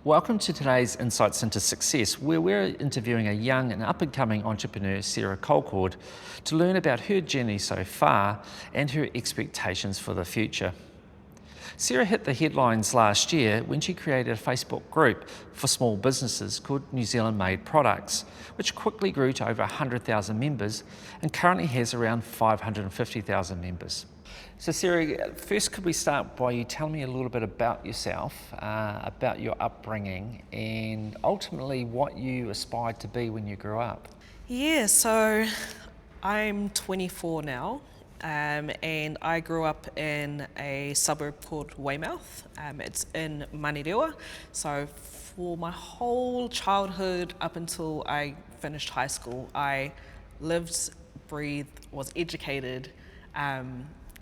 Welcome to today's Insights into Success, where we're interviewing a young and up-and-coming entrepreneur, Sarah Colcord, to learn about her journey so far and her expectations for the future. Sarah hit the headlines last year when she created a Facebook group for small businesses called New Zealand Made Products, which quickly grew to over 100,000 members and currently has around 550,000 members. So Sarah, first could we start by you telling me a little bit about yourself, about your upbringing and ultimately what you aspired to be when you grew up? Yeah, so I'm 24 now, and I grew up in a suburb called Weymouth. It's in Manirewa. So for my whole childhood up until I finished high school, I lived, breathed, was educated.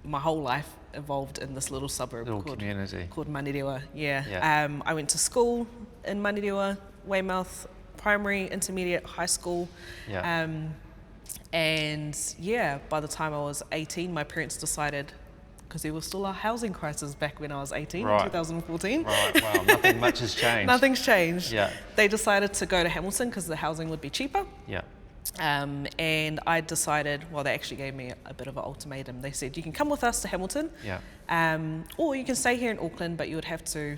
My whole life evolved in this little suburb called Manirewa. Yeah. I went to school in Manirewa, Weymouth, primary, intermediate, high school. Yeah. And yeah, by the time I was 18, my parents decided, because there was still a housing crisis back when I was 18 in 2014. Right, wow, nothing much has changed. Nothing's changed. Yeah. They decided to go to Hamilton because the housing would be cheaper. Yeah. And I decided, well, they actually gave me a bit of an ultimatum. They said, you can come with us to Hamilton, or you can stay here in Auckland, but you would have to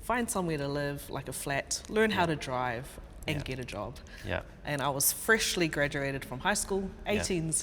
find somewhere to live, like a flat, learn how to drive, and get a job. Yeah. And I was freshly graduated from high school, 18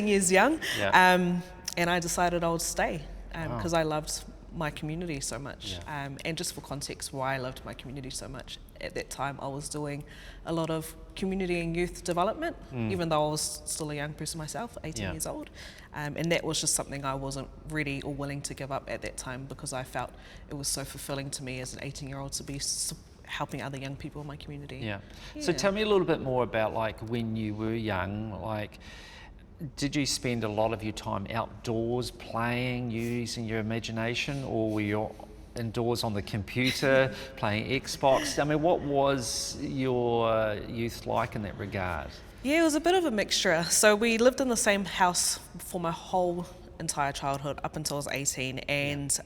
years young, and I decided I would stay because I loved my community so much. And just for context, why I loved my community so much, at that time I was doing a lot of community and youth development, even though I was still a young person myself, 18 years old. And that was just something I wasn't ready or willing to give up at that time, because I felt it was so fulfilling to me as an 18-year-old to be helping other young people in my community. Yeah. So tell me a little bit more about like when you were young, like did you spend a lot of your time outdoors playing, using your imagination, or were you indoors on the computer playing Xbox? I mean, what was your youth like in that regard? Yeah, it was a bit of a mixture. So we lived in the same house for my whole entire childhood up until I was 18, and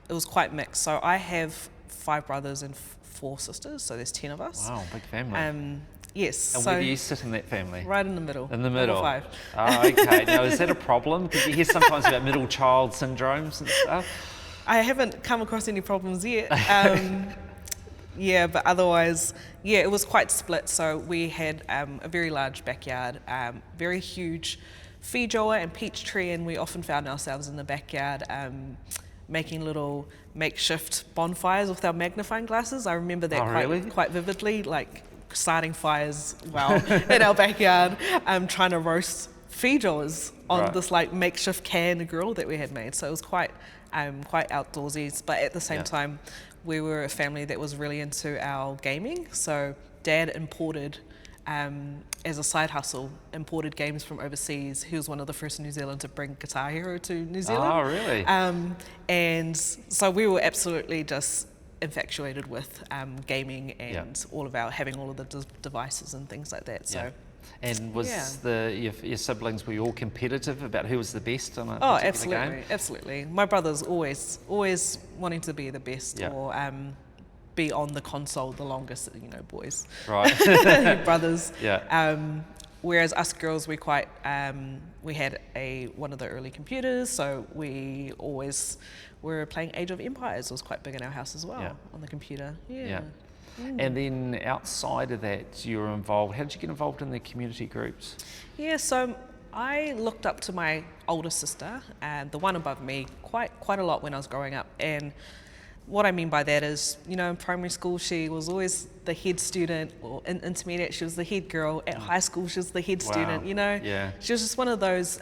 it was quite mixed. So I have 5 brothers and 4 sisters, so there's 10 of us. Wow, big family. Yes. And where do you sit in that family? Right in the middle. In the middle. Number 5. Oh, okay. Now, is that a problem? Because you hear sometimes about middle child syndromes and stuff. I haven't come across any problems yet. Yeah, but otherwise, yeah, it was quite split. So we had a very large backyard, very huge feijoa and peach tree, and we often found ourselves in the backyard making little makeshift bonfires with our magnifying glasses. I remember that quite vividly, like starting fires in our backyard, trying to roast feijoas on this like makeshift can grill that we had made. So it was quite outdoorsy, but at the same time, we were a family that was really into our gaming. So Dad imported, as a side hustle, imported games from overseas. He was one of the first in New Zealand to bring Guitar Hero to New Zealand. Oh, really? And so we were absolutely just infatuated with gaming and having all of the devices and things like that. So. And was your siblings, were you all competitive about who was the best on a particular game? Absolutely. My brother's always wanting to be the best or be on the console the longest, boys. Right. Brothers. Yeah. Whereas us girls, we had one of the early computers, so we always were playing Age of Empires. It was quite big in our house as well on the computer. Yeah. And then outside of that, you were involved. How did you get involved in the community groups? Yeah, so I looked up to my older sister, and the one above me, quite a lot when I was growing up. And what I mean by that is, in primary school, she was always the head student, or in intermediate, she was the head girl. At high school, she was the head student. She was just one of those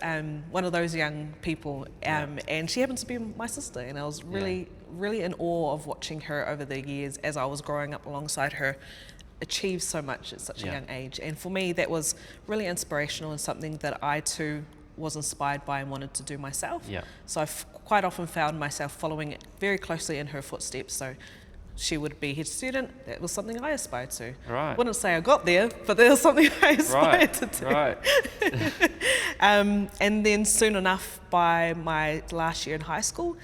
young people, and she happened to be my sister, and I was really in awe of watching her over the years as I was growing up alongside her, achieve so much at such a young age. And for me, that was really inspirational and something that I too was inspired by and wanted to do myself. So I've quite often found myself following very closely in her footsteps. So she would be head student. That was something I aspired to. Right. Wouldn't say I got there, but that was something I aspired to do. Right. And then soon enough, by my last year in high school,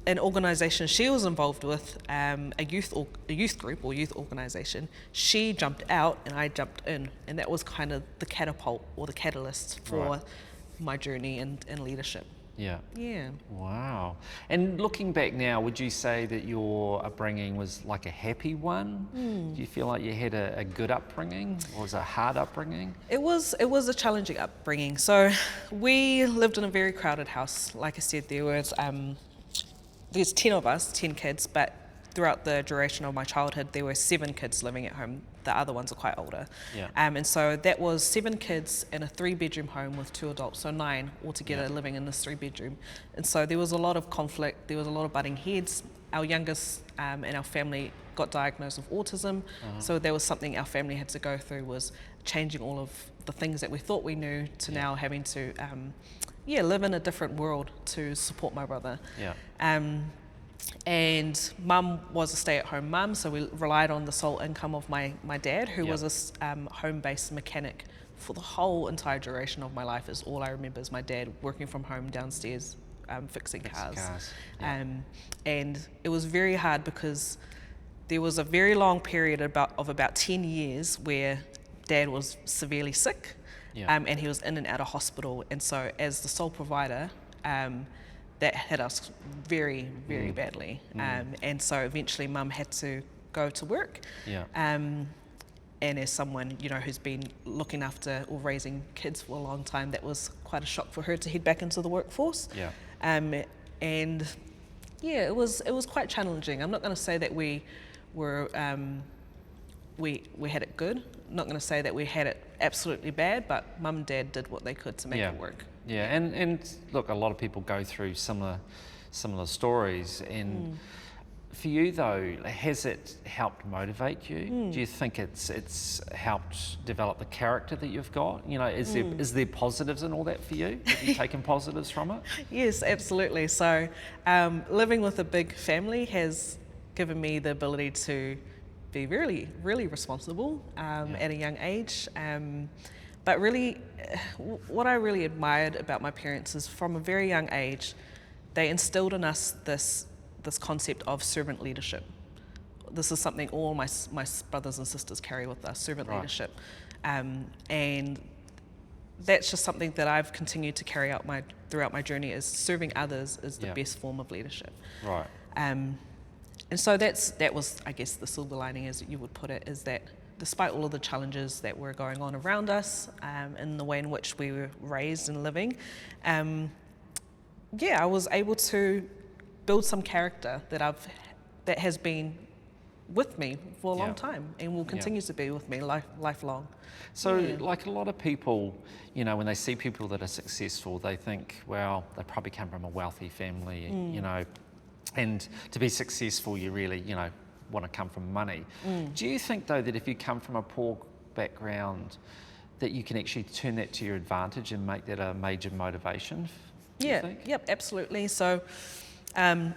an organisation she was involved with, a youth group or youth organisation. She jumped out and I jumped in, and that was kind of the catapult or the catalyst for my journey in leadership. Yeah. Yeah. Wow. And looking back now, would you say that your upbringing was like a happy one? Do you feel like you had a good upbringing, or was it a hard upbringing? It was a challenging upbringing. So we lived in a very crowded house. Like I said, there's 10 of us, 10 kids, but throughout the duration of my childhood, there were 7 kids living at home. The other ones are quite older. Yeah. And so that was 7 kids in a 3-bedroom home with 2 adults, so 9 altogether living in this 3-bedroom. And so there was a lot of conflict, there was a lot of butting heads. Our youngest and our family got diagnosed with autism, so there was something our family had to go through, was changing all of the things that we thought we knew to now having to live in a different world to support my brother. Yeah. And mum was a stay-at-home mum, so we relied on the sole income of my dad, who was a home-based mechanic for the whole entire duration of my life. Is all I remember is my dad working from home downstairs, fixing cars. Yeah. And it was very hard because there was a very long period of about 10 years where dad was severely sick, and he was in and out of hospital. And so as the sole provider, that hit us very, very badly. And so eventually mum had to go to work. Yeah. And as someone, who's been looking after or raising kids for a long time, that was quite a shock for her to head back into the workforce. Yeah. And it was quite challenging. I'm not going to say that we were we had it good. I'm not going to say that we had it absolutely bad, but mum and dad did what they could to make it work. Yeah, and look, a lot of people go through similar stories, and for you though, has it helped motivate you? Do you think it's helped develop the character that you've got? Is there positives in all that for you? Have you taken positives from it? Yes, absolutely. So living with a big family has given me the ability to be really, really responsible at a young age. But really, what I really admired about my parents is from a very young age, they instilled in us this concept of servant leadership. This is something all my brothers and sisters carry with us, servant leadership. And that's just something that I've continued to carry out throughout my journey, is serving others is the best form of leadership. Right. And so that was, I guess, the silver lining, as you would put it, is that despite all of the challenges that were going on around us, in the way in which we were raised and living, I was able to build some character that has been with me for a long time and will continue to be with me lifelong. So like a lot of people, when they see people that are successful, they think, well, they probably come from a wealthy family, and to be successful, you really, want to come from money. Do you think though that if you come from a poor background, that you can actually turn that to your advantage and make that a major motivation? Yep, absolutely. So I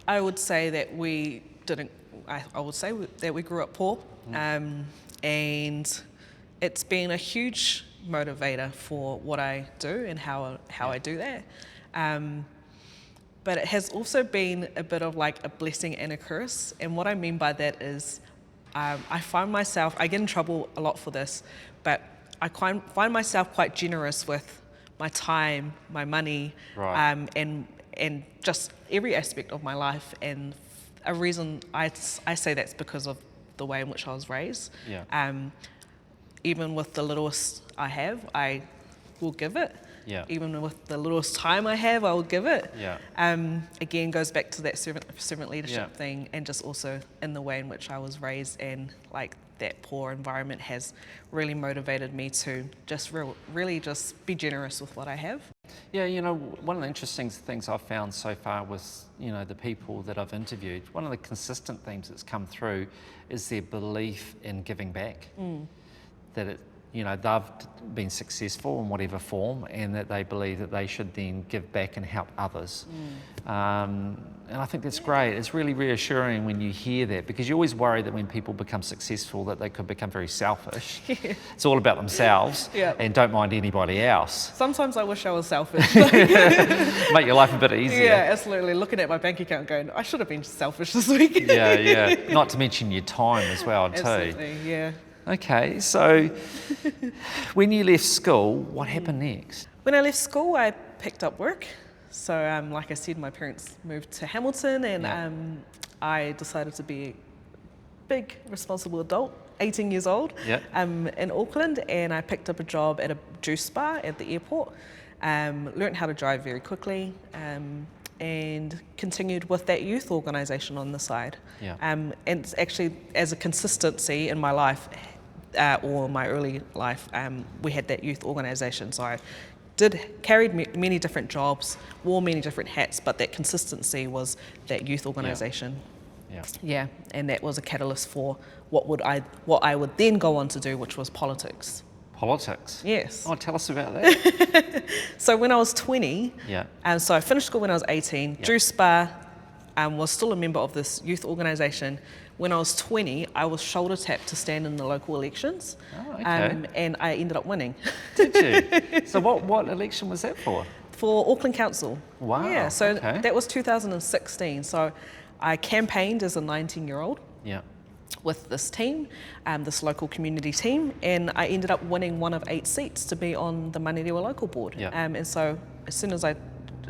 would say that we didn't, I would say that we grew up poor, and it's been a huge motivator for what I do and how I do that. But it has also been a bit of like a blessing and a curse. And what I mean by that is I find myself, I get in trouble a lot for this, but I find myself quite generous with my time, my money, and just every aspect of my life. And a reason I say that's because of the way in which I was raised. Even with the littlest I have, I will give it. Even with the littlest time I have, I will give it. Again, goes back to that servant leadership thing, and just also in the way in which I was raised, and like that poor environment has really motivated me to just really just be generous with what I have. One of the interesting things I've found so far with, the people that I've interviewed, one of the consistent themes that's come through is their belief in giving back. That you know, they've been successful in whatever form, and that they believe that they should then give back and help others. And I think that's great. It's really reassuring when you hear that, because you always worry that when people become successful that they could become very selfish. It's all about themselves and don't mind anybody else. Sometimes I wish I was selfish. Make your life a bit easier. Yeah, absolutely. Looking at my bank account going, I should have been selfish this week. Yeah. Not to mention your time as well, too. Absolutely, yeah. Okay, so when you left school, what happened next? When I left school, I picked up work. So, like I said, my parents moved to Hamilton, and I decided to be a big, responsible adult, 18 years old, in Auckland, and I picked up a job at a juice bar at the airport, learned how to drive very quickly, and continued with that youth organisation on the side. And it's actually, as a consistency in my life, or my early life, we had that youth organisation. So I carried many different jobs, wore many different hats, but that consistency was that youth organisation. And that was a catalyst for what I would then go on to do, which was politics. Politics? Yes. Oh, tell us about that. So when I was 20, so I finished school when I was 18, juice bar, was still a member of this youth organisation. When I was 20, I was shoulder tapped to stand in the local elections, and I ended up winning. Did you? So what election was that for? For Auckland Council. Wow. Yeah, so that was 2016. So I campaigned as a 19-year-old with this team, this local community team, and I ended up winning one of 8 seats to be on the Manurewa local board. And so as soon as I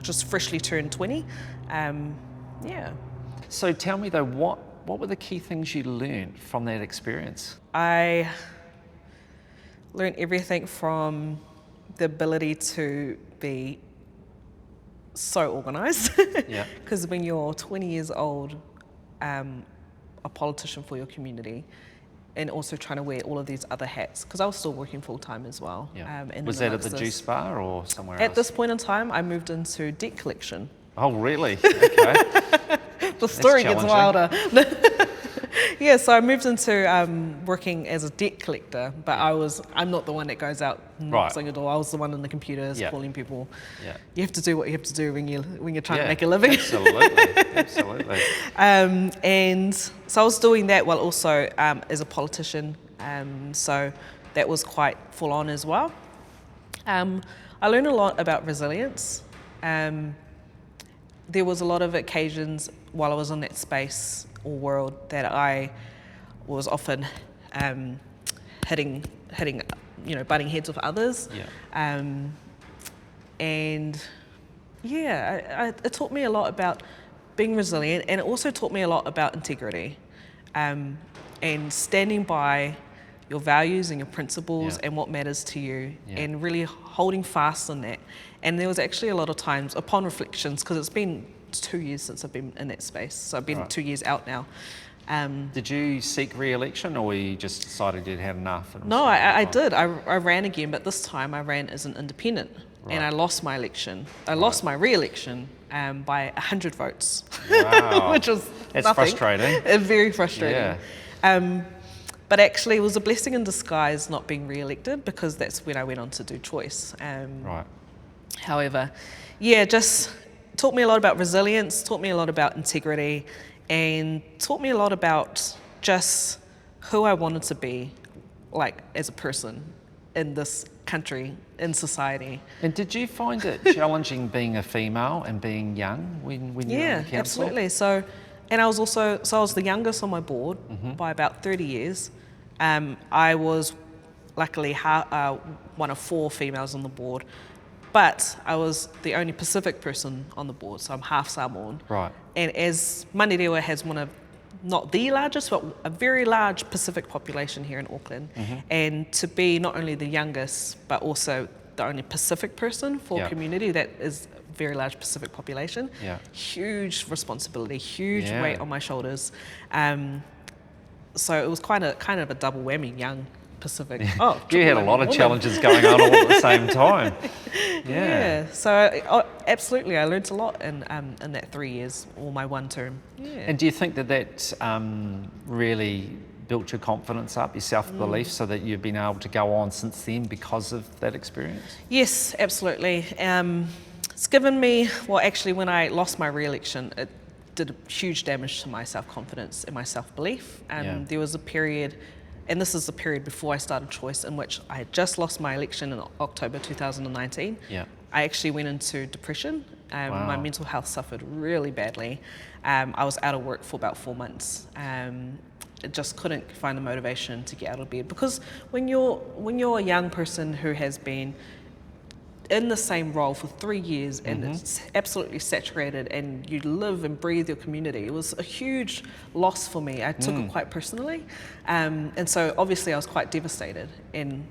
just freshly turned 20, So tell me though, what were the key things you learned from that experience? I learned everything from the ability to be so organised. Because when you're 20 years old, a politician for your community, and also trying to wear all of these other hats, because I was still working full time as well. Was that at the juice bar or somewhere else? At this point in time, I moved into debt collection. Oh, really? Okay. The story gets wilder. So I moved into working as a debt collector, but I'm not the one that goes out knocking a door. I was the one in the computers calling people. You have to do what you have to do when you're trying to make a living. Absolutely. And so I was doing that while also as a politician. So that was quite full on as well. I learned a lot about resilience. There was a lot of occasions while I was in that space or world that I was often hitting, butting heads with others. It taught me a lot about being resilient, and it also taught me a lot about integrity, and standing by your values and your principles and what matters to you, and really holding fast on that. And there was actually a lot of times, upon reflections, because it's been 2 years since I've been in that space, so I've been 2 years out now. Did you seek re-election, or you just decided you'd had enough? No, I did. I ran again, but this time I ran as an independent, and I lost my election. I lost my re-election by 100 votes, which was nothing. Frustrating. Very frustrating. But actually, it was a blessing in disguise not being re-elected, because that's when I went on to do Chooice. However, just taught me a lot about resilience, taught me a lot about integrity, and taught me a lot about just who I wanted to be, like, as a person in this country, in society. And did you find it challenging being a female and being young when you were in council? Absolutely. So I was the youngest on my board by about 30 years. I was luckily one of 4 females on the board, but I was the only Pacific person on the board, so I'm half Samoan. And as Manurewa has one of, not the largest, but a very large Pacific population here in Auckland, and to be not only the youngest, but also the only Pacific person for community that is a very large Pacific population, huge responsibility, huge weight on my shoulders. So it was kind of a double whammy, young Pacific. You had a lot of challenges going on all at the same time. So absolutely, I learnt a lot in that 3 years, or my one term. And do you think that really built your confidence up, your self-belief, so that you've been able to go on since then because of that experience? Yes, absolutely. It's given me, well, actually, when I lost my re-election, it did huge damage to my self-confidence and my self-belief. There was a period, and this is the period before I started Chooice, in which I had just lost my election in October 2019. Yeah. I actually went into depression. Wow. My mental health suffered really badly. I was out of work for about 4 months. I just couldn't find the motivation to get out of bed, because when you're a young person who has been in the same role for 3 years and it's absolutely saturated, and you live and breathe your community, it was a huge loss for me. I took it quite personally, and so obviously I was quite devastated, and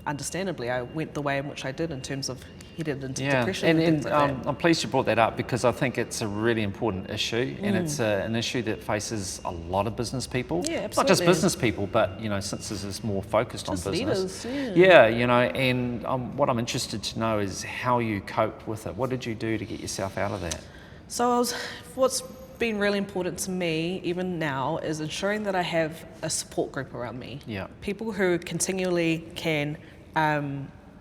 understandably I went the way in which I did in terms of headed into depression and things like that. I'm pleased you brought that up, because I think it's a really important issue, and it's an issue that faces a lot of business people. Yeah, absolutely. Not just business people, but since this is more focused Just on business. leaders, And what I'm interested to know is how you coped with it. What did you do to get yourself out of that? So what's been really important to me, even now, is ensuring that I have a support group around me. Yeah. People who continually can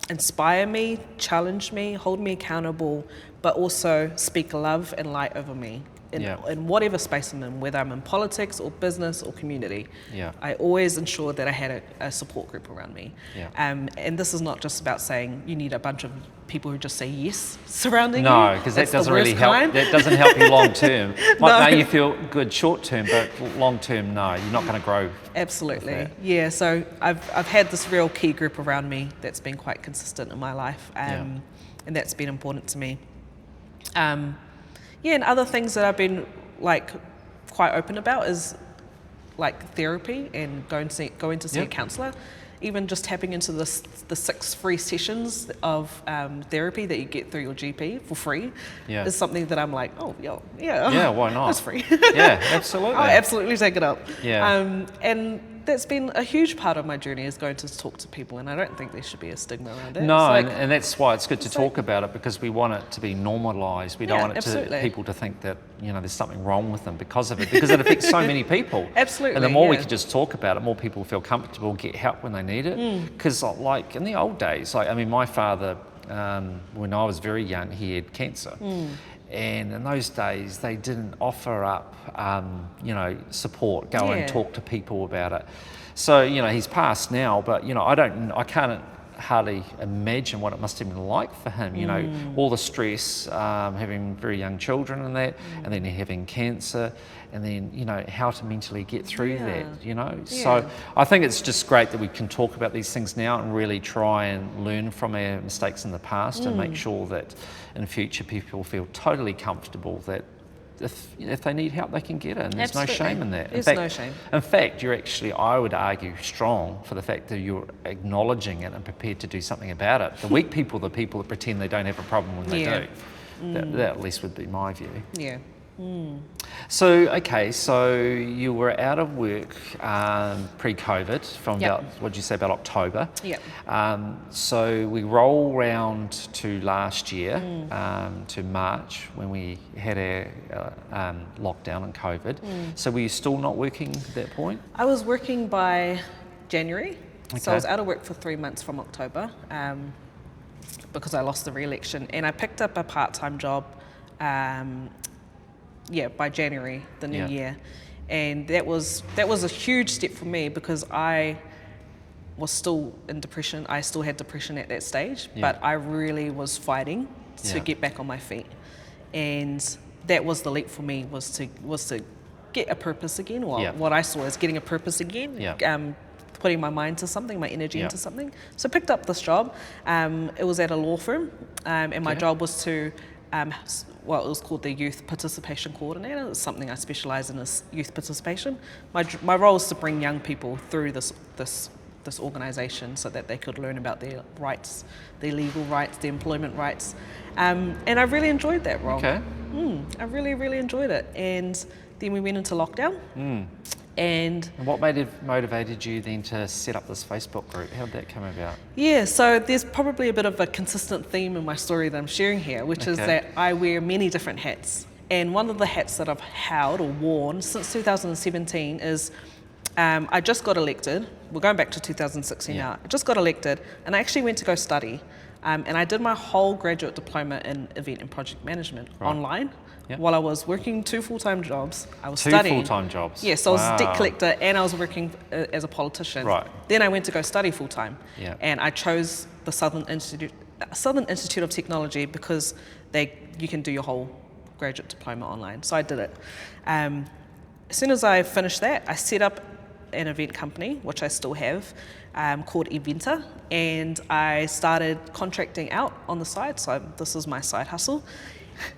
inspire me, challenge me, hold me accountable, but also speak love and light over me in whatever space I'm in, whether I'm in politics or business or community. Yeah. I always ensure that I had a support group around me. Yeah. And this is not just about saying you need a bunch of people who just say yes surrounding you. No, because that That's the doesn't really worst help. kind. That doesn't help you long term. No. Make you feel good short term, but long term, no, you're not going to grow. Absolutely. with that. Yeah, so I've had this real key group around me that's been quite consistent in my life, and that's been important to me. And other things that I've been quite open about is therapy and going to see a counsellor. Even just tapping into the 6 free sessions of therapy that you get through your GP for free is something that I'm like, yeah, why not? That's free. Yeah, absolutely. I'll absolutely take it up. Yeah. And that's been a huge part of my journey, is going to talk to people, and I don't think there should be a stigma around it. No, and that's why it's good to talk about it, because we want it to be normalised. We don't want people to think that there's something wrong with them because of it, because it affects so many people. Absolutely. And the more we can just talk about it, more people feel comfortable, get help when they need it. Because in the old days, my father, when I was very young, he had cancer. And in those days, they didn't offer up, support, go and talk to people about it. So, he's passed now, but, I can't hardly imagine what it must have been like for him, all the stress, having very young children and that, and then having cancer, and then, how to mentally get through that, So I think it's just great that we can talk about these things now and really try and learn from our mistakes in the past and make sure that in future people feel totally comfortable that if they need help, they can get it, and there's no shame in that. There's no shame. In fact, you're actually, I would argue, strong for the fact that you're acknowledging it and prepared to do something about it. The weak people are the people that pretend they don't have a problem when they do. That at least would be my view. Yeah. So you were out of work pre-COVID from about, what did you say, about October? Yeah. So we roll round to last year, to March, when we had our lockdown and COVID. So were you still not working at that point? I was working by January. Okay. So I was out of work for 3 months from October because I lost the re-election, and I picked up a part-time job by January, the new year. And that was a huge step for me, because I was still in depression. I still had depression at that stage, but I really was fighting to get back on my feet. And that was the leap for me, was to get a purpose again, or what I saw as getting a purpose again, putting my mind to something, my energy into something. So I picked up this job. It was at a law firm, and my job was to it was called the Youth Participation Coordinator. It's something I specialise in, is youth participation. My role is to bring young people through this organisation so that they could learn about their rights, their legal rights, their employment rights. And I really enjoyed that role. Okay. I really, really enjoyed it. And then we went into lockdown. And what motivated you then to set up this Facebook group? How did that come about? Yeah, so there's probably a bit of a consistent theme in my story that I'm sharing here, which is that I wear many different hats. And one of the hats that I've held or worn since 2017 is I just got elected. We're going back to 2016 now. I just got elected, and I actually went to go study. And I did my whole graduate diploma in event and project management online while I was working 2 full-time jobs. I was studying. 2 full-time jobs? Yeah, so I was a debt collector and I was working as a politician. Right. Then I went to go study full-time. Yeah. And I chose the Southern Institute of Technology because you can do your whole graduate diploma online. So I did it. As soon as I finished that, I set up an event company, which I still have, called Eventer, and I started contracting out on the side. So this is my side hustle.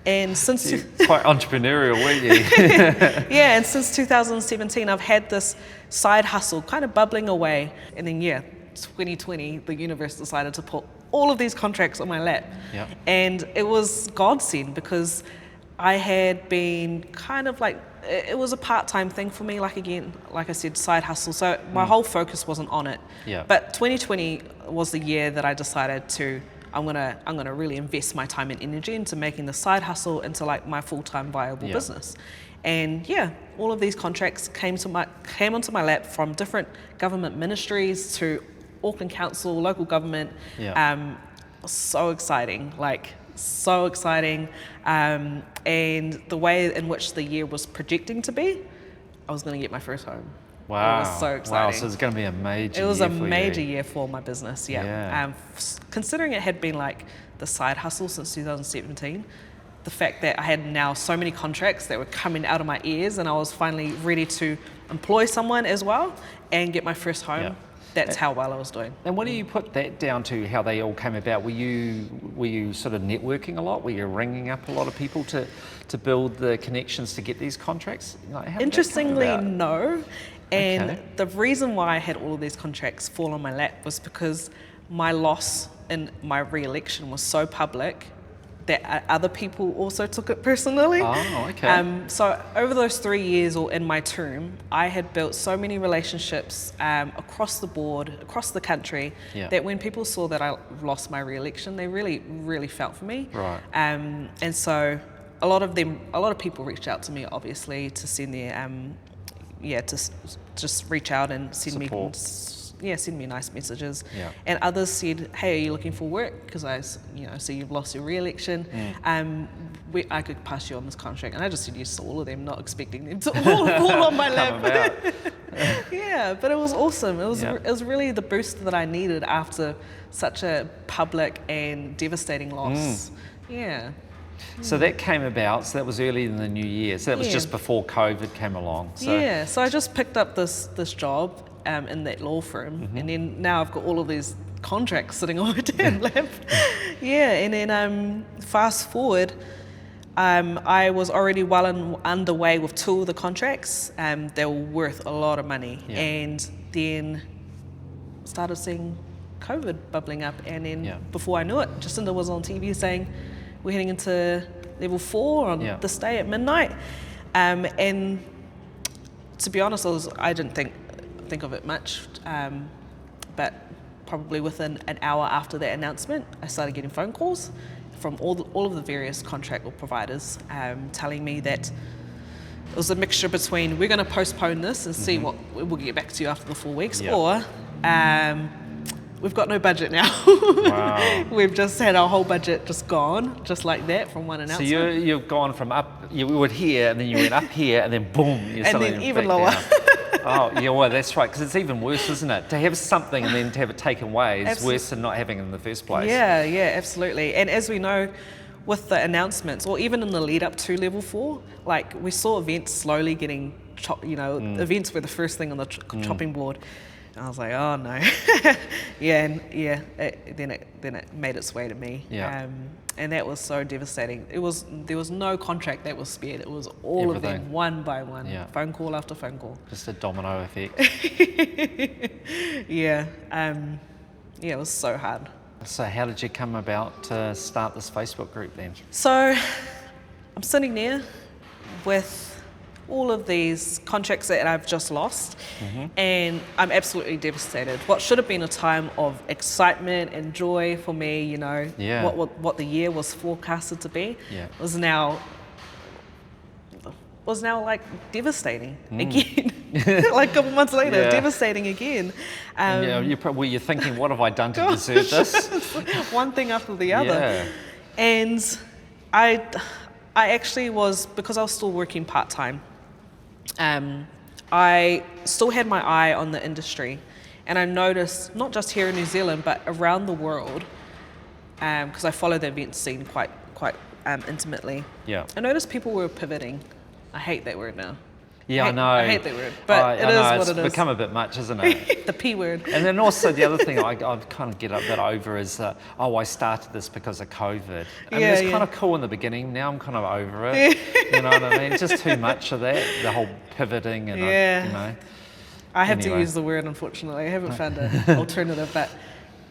And since quite entrepreneurial, weren't you? yeah, and since 2017, I've had this side hustle kind of bubbling away. And then 2020, the universe decided to put all of these contracts on my lap. Yep. And it was godsend because I had been kind of like, it was a part-time thing for me, like I said, side hustle. So my whole focus wasn't on it. Yeah. But 2020 was the year that I decided to, I'm gonna really invest my time and energy into making the side hustle into like my full-time viable business. And all of these contracts came onto my lap, from different government ministries to Auckland Council, local government. So exciting, so exciting. And the way in which the year was projecting to be, I was going to get my first home. Wow. It was so exciting. Wow, so it's going to be a major year. It was a for major you. year for my business, considering it had been like the side hustle since 2017, the fact that I had now so many contracts that were coming out of my ears, and I was finally ready to employ someone as well and get my first home. Yeah. That's how well I was doing. And what do you put that down to, how they all came about? Were you sort of networking a lot? Were you ringing up a lot of people to build the connections to get these contracts? How did Interestingly, that come about? no. And Okay. the reason why I had all of these contracts fall on my lap was because my loss in my re-election was so public that other people also took it personally. Oh, okay. So over those 3 years, or in my term, I had built so many relationships across the board, across the country, that when people saw that I lost my re-election, they really, really felt for me. Right. And so a lot of people reached out to me, obviously, to send their, just reach out and send Support. send me nice messages. Yeah. And others said, hey, are you looking for work? Because I see you've lost your re-election. I could pass you on this contract. And I just said yes to all of them, not expecting them to fall on my lap. But it was awesome. It was really the boost that I needed after such a public and devastating loss. So that came about, so that was early in the new year. So that was just before COVID came along. So. So I just picked up this job in that law firm, and then now I've got all of these contracts sitting on my damn lap. And then fast forward, I was already well underway with 2 of the contracts. They were worth a lot of money, and then started seeing COVID bubbling up, and then before I knew it, Jacinda was on TV saying, we're heading into level 4 on this day at midnight. And to be honest, I didn't think of it much, but probably within an hour after that announcement, I started getting phone calls from all of the various contract providers telling me that it was a mixture between, we're going to postpone this and see what we'll get back to you after the 4 weeks, or we've got no budget now. Wow. We've just had our whole budget just gone, just like that, from one announcement. So you've gone from up, you were here, and then you went up here, and then boom, you're and then even lower. Well, that's right, because it's even worse, isn't it? To have something and then to have it taken away is worse than not having it in the first place. Yeah, absolutely. And as we know, with the announcements, or even in the lead up to level 4, like we saw events slowly getting, events were the first thing on the chopping board. And I was like, oh no. Then it made its way to me. And that was so devastating. There was no contract that was spared. It was all of them, one by one, phone call after phone call. Just a domino effect. It was so hard. So how did you come about to start this Facebook group then? So I'm sitting there with all of these contracts that I've just lost, and I'm absolutely devastated. What should have been a time of excitement and joy for me, what the year was forecasted to be, was now like devastating again. like a couple months later, Yeah. devastating again. Were you thinking, what have I done to deserve this? One thing after the other. Yeah. And I actually was, because I was still working part-time, I still had my eye on the industry. And I noticed, not just here in New Zealand, but around the world, because I follow the event scene quite intimately. Yeah. I noticed people were pivoting. I hate that word now. Yeah, I know. I hate that word, but it is what it is. It's become a bit much, isn't it? The P word. And then also the other thing I kind of get a bit over is, I started this because of COVID. And it was kind of cool in the beginning. Now I'm kind of over it. You know what I mean? Just too much of that, the whole pivoting and, you know. I have to use the word, unfortunately. I haven't found an alternative, but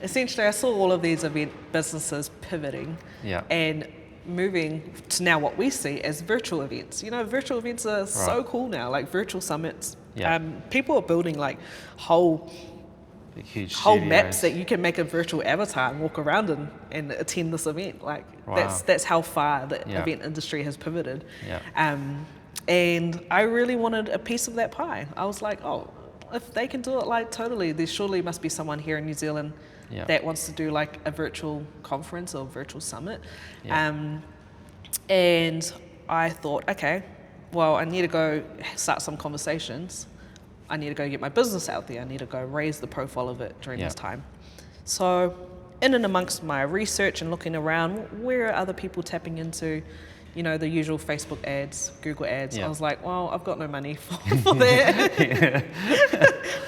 essentially I saw all of these event businesses pivoting and moving to now what we see as virtual events. You know, virtual events are so cool now, like virtual summits. Yeah. People are building like whole maps that you can make a virtual avatar and walk around and attend this event. Like that's how far the event industry has pivoted. Yeah. And I really wanted a piece of that pie. I was like, oh, if they can do it, like totally, there surely must be someone here in New Zealand that wants to do like a virtual conference or virtual summit. And I thought, okay, well, I need to go start some conversations. I need to go get my business out there. I need to go raise the profile of it during this time. So in and amongst my research and looking around, where are other people tapping into, you know, the usual Facebook ads, Google ads. I was like, well, I've got no money for that.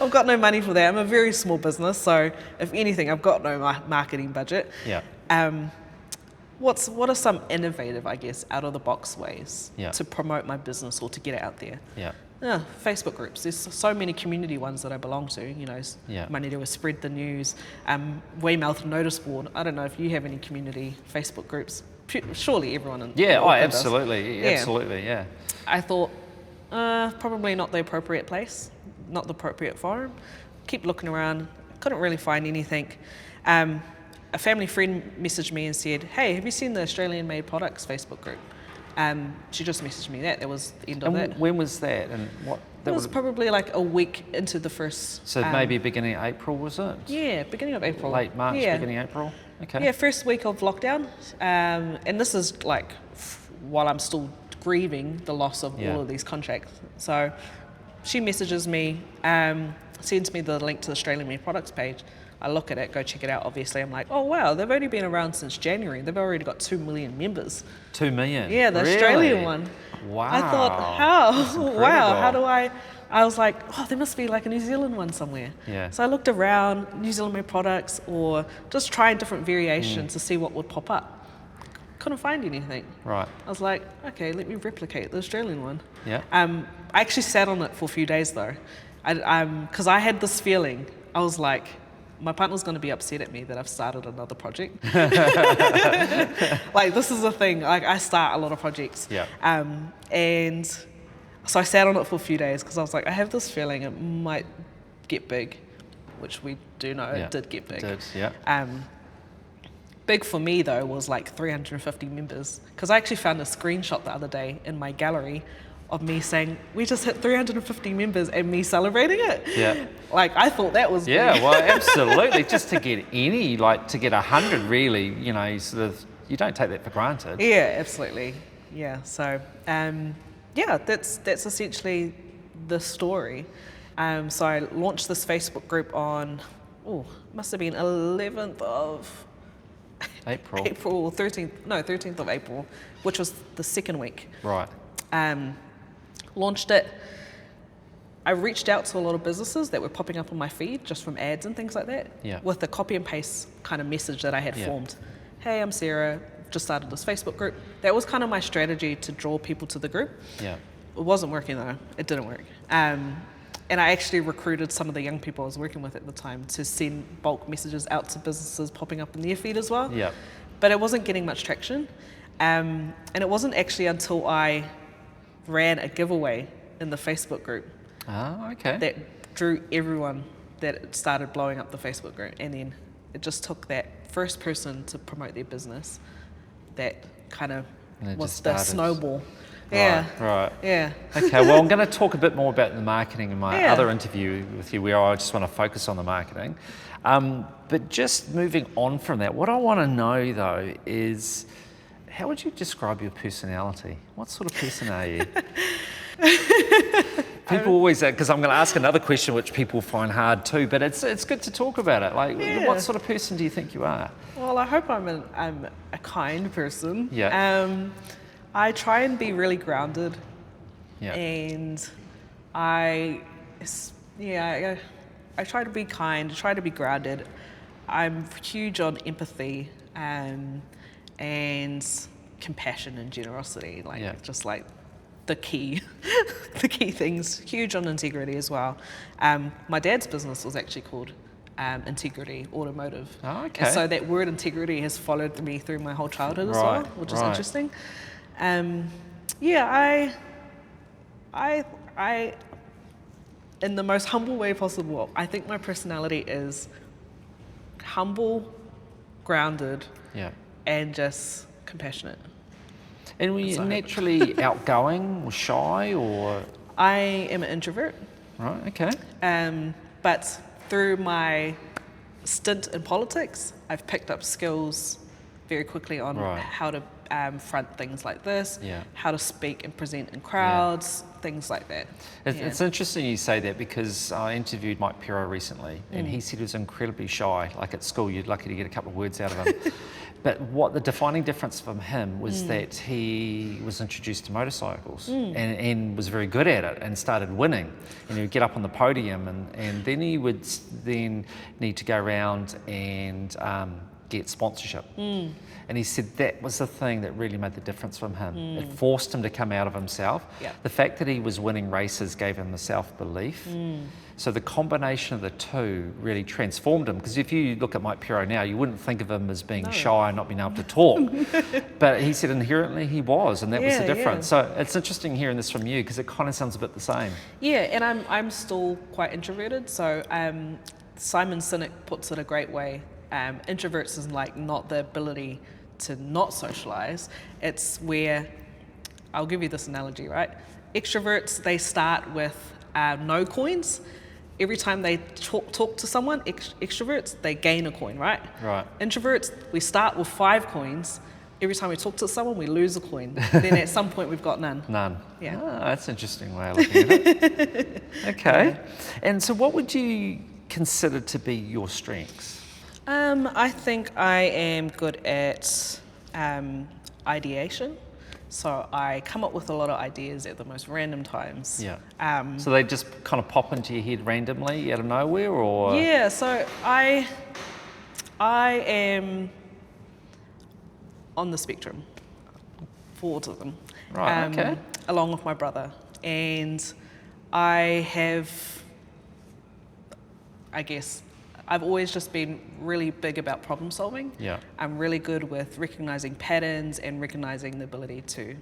I've got no money for that. I'm a very small business, so if anything, I've got no marketing budget. What are some innovative, I guess, out of the box ways to promote my business or to get it out there? Facebook groups. There's so many community ones that I belong to. You know, Money to Spread the News, Weymouth Notice Board. I don't know if you have any community Facebook groups. Surely everyone in absolutely, I thought probably not the appropriate place, not the appropriate forum. Keep looking around, couldn't really find anything. A family friend messaged me and said, hey, have you seen the Australian Made Products Facebook group? She just messaged me that was the end of that. When was that and what? It was probably like a week into the first. So maybe beginning of April, was it? Yeah, beginning of April. Late March, beginning of April. Okay. Yeah, first week of lockdown, and this is like while I'm still grieving the loss of all of these contracts. So she messages me, sends me the link to the Australian Made Products page. I look at it, go check it out. Obviously, I'm like, oh wow, they've only been around since January. They've already got 2 million members. 2 million? Yeah, the Australian one. Wow. I thought, how? Wow, how do I was like, oh, there must be like a New Zealand one somewhere. Yeah. So I looked around, New Zealand Made Products, or just trying different variations to see what would pop up. Couldn't find anything. Right. I was like, okay, let me replicate the Australian one. Yeah. I actually sat on it for a few days though, because I had this feeling. I was like, my partner's going to be upset at me that I've started another project. Like this is the thing. Like I start a lot of projects. Yeah. And so I sat on it for a few days because I was like, I have this feeling it might get big, which we do know it did get big. It did, yeah. Big for me though was like 350 members, because I actually found a screenshot the other day in my gallery of me saying we just hit 350 members and me celebrating it. Yeah. Like I thought that was big. Well, absolutely. Just to get to get 100 really, you know, sort of, you don't take that for granted. Yeah, absolutely. Yeah. So that's essentially the story. So I launched this Facebook group on must have been 11th of April. 13th of April, which was the second week. Right. Launched it. I reached out to a lot of businesses that were popping up on my feed just from ads and things like that, with the copy and paste kind of message that I had formed. Hey, I'm Sarah, just started this Facebook group. That was kind of my strategy to draw people to the group. Yeah. It wasn't working though, it didn't work. And I actually recruited some of the young people I was working with at the time to send bulk messages out to businesses popping up in their feed as well. Yeah. But it wasn't getting much traction. And it wasn't actually until I ran a giveaway in the Facebook group that drew everyone that it started blowing up the Facebook group. And then it just took that first person to promote their business that kind of was the snowball Yeah. Right. Yeah. Okay, well, I'm going to talk a bit more about the marketing in my Yeah. other interview with you, where I just want to focus on the marketing. But just moving on from that, what I want to know though is, how would you describe your personality? What sort of person are you? People always, because I'm going to ask another question which people find hard too, but it's good to talk about it. Like, what sort of person do you think you are? Well, I hope I'm a kind person. Yeah. I try and be really grounded. Yeah. And I try to be kind, try to be grounded. I'm huge on empathy and compassion and generosity, just like the key things. Huge on integrity as well. My dad's business was actually called Integrity Automotive. Oh, okay. And so that word integrity has followed me through my whole childhood as well, which is interesting. I, in the most humble way possible, I think my personality is humble, grounded, and just compassionate. And were you naturally outgoing or shy, or? I am an introvert. Right, okay. But through my stint in politics, I've picked up skills very quickly on how to front things like this, how to speak and present in crowds, things like that. It's interesting you say that, because I interviewed Mike Pero recently, and he said he was incredibly shy. Like at school, you're lucky to get a couple of words out of him. But what the defining difference from him was that he was introduced to motorcycles and was very good at it and started winning. And he would get up on the podium, and then he would need to go around and get sponsorship. And he said that was the thing that really made the difference from him. It forced him to come out of himself. The fact that he was winning races gave him the self-belief. So the combination of the two really transformed him, because if you look at Mike Pero now, you wouldn't think of him as being shy and not being able to talk. But he said inherently he was, and that was the difference. So it's interesting hearing this from you, because it kind of sounds a bit the same. Yeah, and I'm still quite introverted. So Simon Sinek puts it a great way. Introverts is like not the ability to not socialize. It's where, I'll give you this analogy, right? Extroverts, they start with no coins. Every time they talk to someone, extroverts, they gain a coin, right? Right. Introverts, we start with 5 coins. Every time we talk to someone, we lose a coin. Then at some point, we've got none. None. Yeah. Oh, that's an interesting way of looking at it. Okay. And so what would you consider to be your strengths? I think I am good at ideation. So I come up with a lot of ideas at the most random times. Yeah. So they just kind of pop into your head randomly out of nowhere, or? Yeah. So I am on the spectrum for autism. Right. Okay. Along with my brother, and I guess I've always just been really big about problem solving. Yeah. I'm really good with recognizing patterns and recognizing the ability to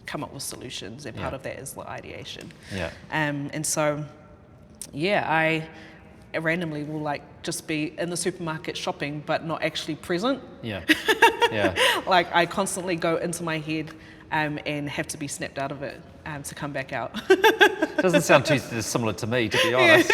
come up with solutions, and part of that is the ideation. Yeah. And so, I randomly will just be in the supermarket shopping, but not actually present. Yeah. Yeah. I constantly go into my head and have to be snapped out of it to come back out. Doesn't sound too dissimilar to me, to be honest.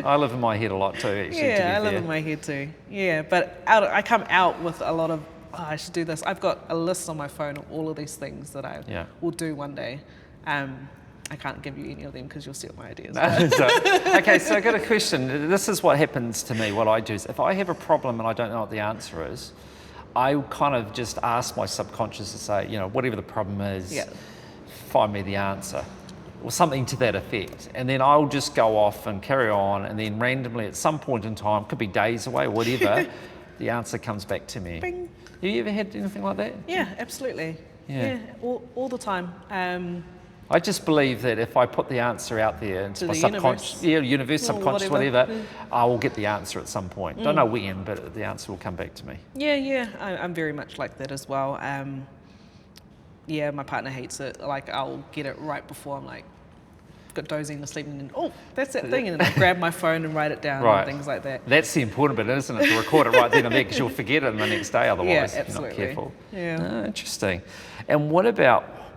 I live in my head a lot too, actually. Yeah, I live in my head too. Yeah, but I come out with a lot of, I should do this. I've got a list on my phone of all of these things that I will do one day. I can't give you any of them because you'll steal my ideas. Okay, so I've got a question. This is what happens to me. What I do is, if I have a problem and I don't know what the answer is, I kind of just ask my subconscious to say, whatever the problem is, find me the answer. Or something to that effect, and then I'll just go off and carry on, and then randomly at some point in time, could be days away or whatever, the answer comes back to me. Bing. Have you ever had anything like that? Yeah, absolutely. Yeah, all the time. I just believe that if I put the answer out there into my subconscious, universe, subconscious, whatever, I will get the answer at some point. Don't know when, but the answer will come back to me. Yeah, I'm very much like that as well. My partner hates it. I'll get it right before I'm got dozing asleep and then, oh, that's that thing, and then I grab my phone and write it down Right. and things like that. That's the important bit, isn't it? To record it right then and there, because you'll forget it the next day otherwise Yeah, if you're not absolutely. careful. Yeah. Interesting. And what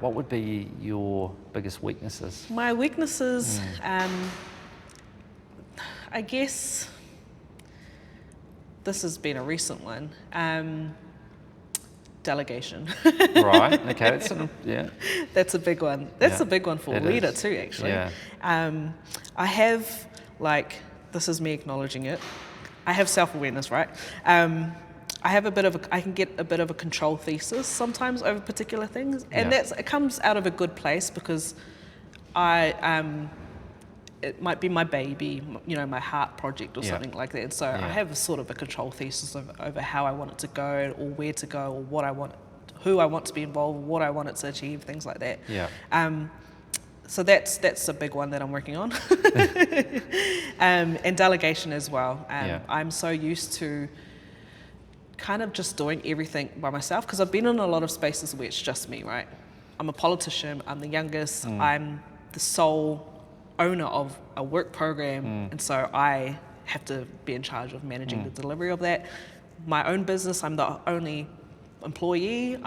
would be your biggest weaknesses? My weaknesses, I guess this has been a recent one. Delegation. Right. Okay. That's yeah. That's a big one. That's Yeah, a big one for a it leader is. too, actually. Yeah. I have, like, this is me acknowledging it. I have self-awareness, right? I can get a bit of a control thesis sometimes over particular things, and Yeah. it comes out of a good place because it might be my baby, my heart project or Yeah. something like that. And so Yeah. I have a sort of a control thesis over how I want it to go, or where to go, or who I want to be involved, what I want it to achieve, things like that. Yeah. So that's a big one that I'm working on. And delegation as well. Yeah. I'm so used to kind of just doing everything by myself, because I've been in a lot of spaces where it's just me, right? I'm a politician, I'm the youngest, I'm the sole owner of a work program, and so I have to be in charge of managing the delivery of that. My own business, I'm the only employee.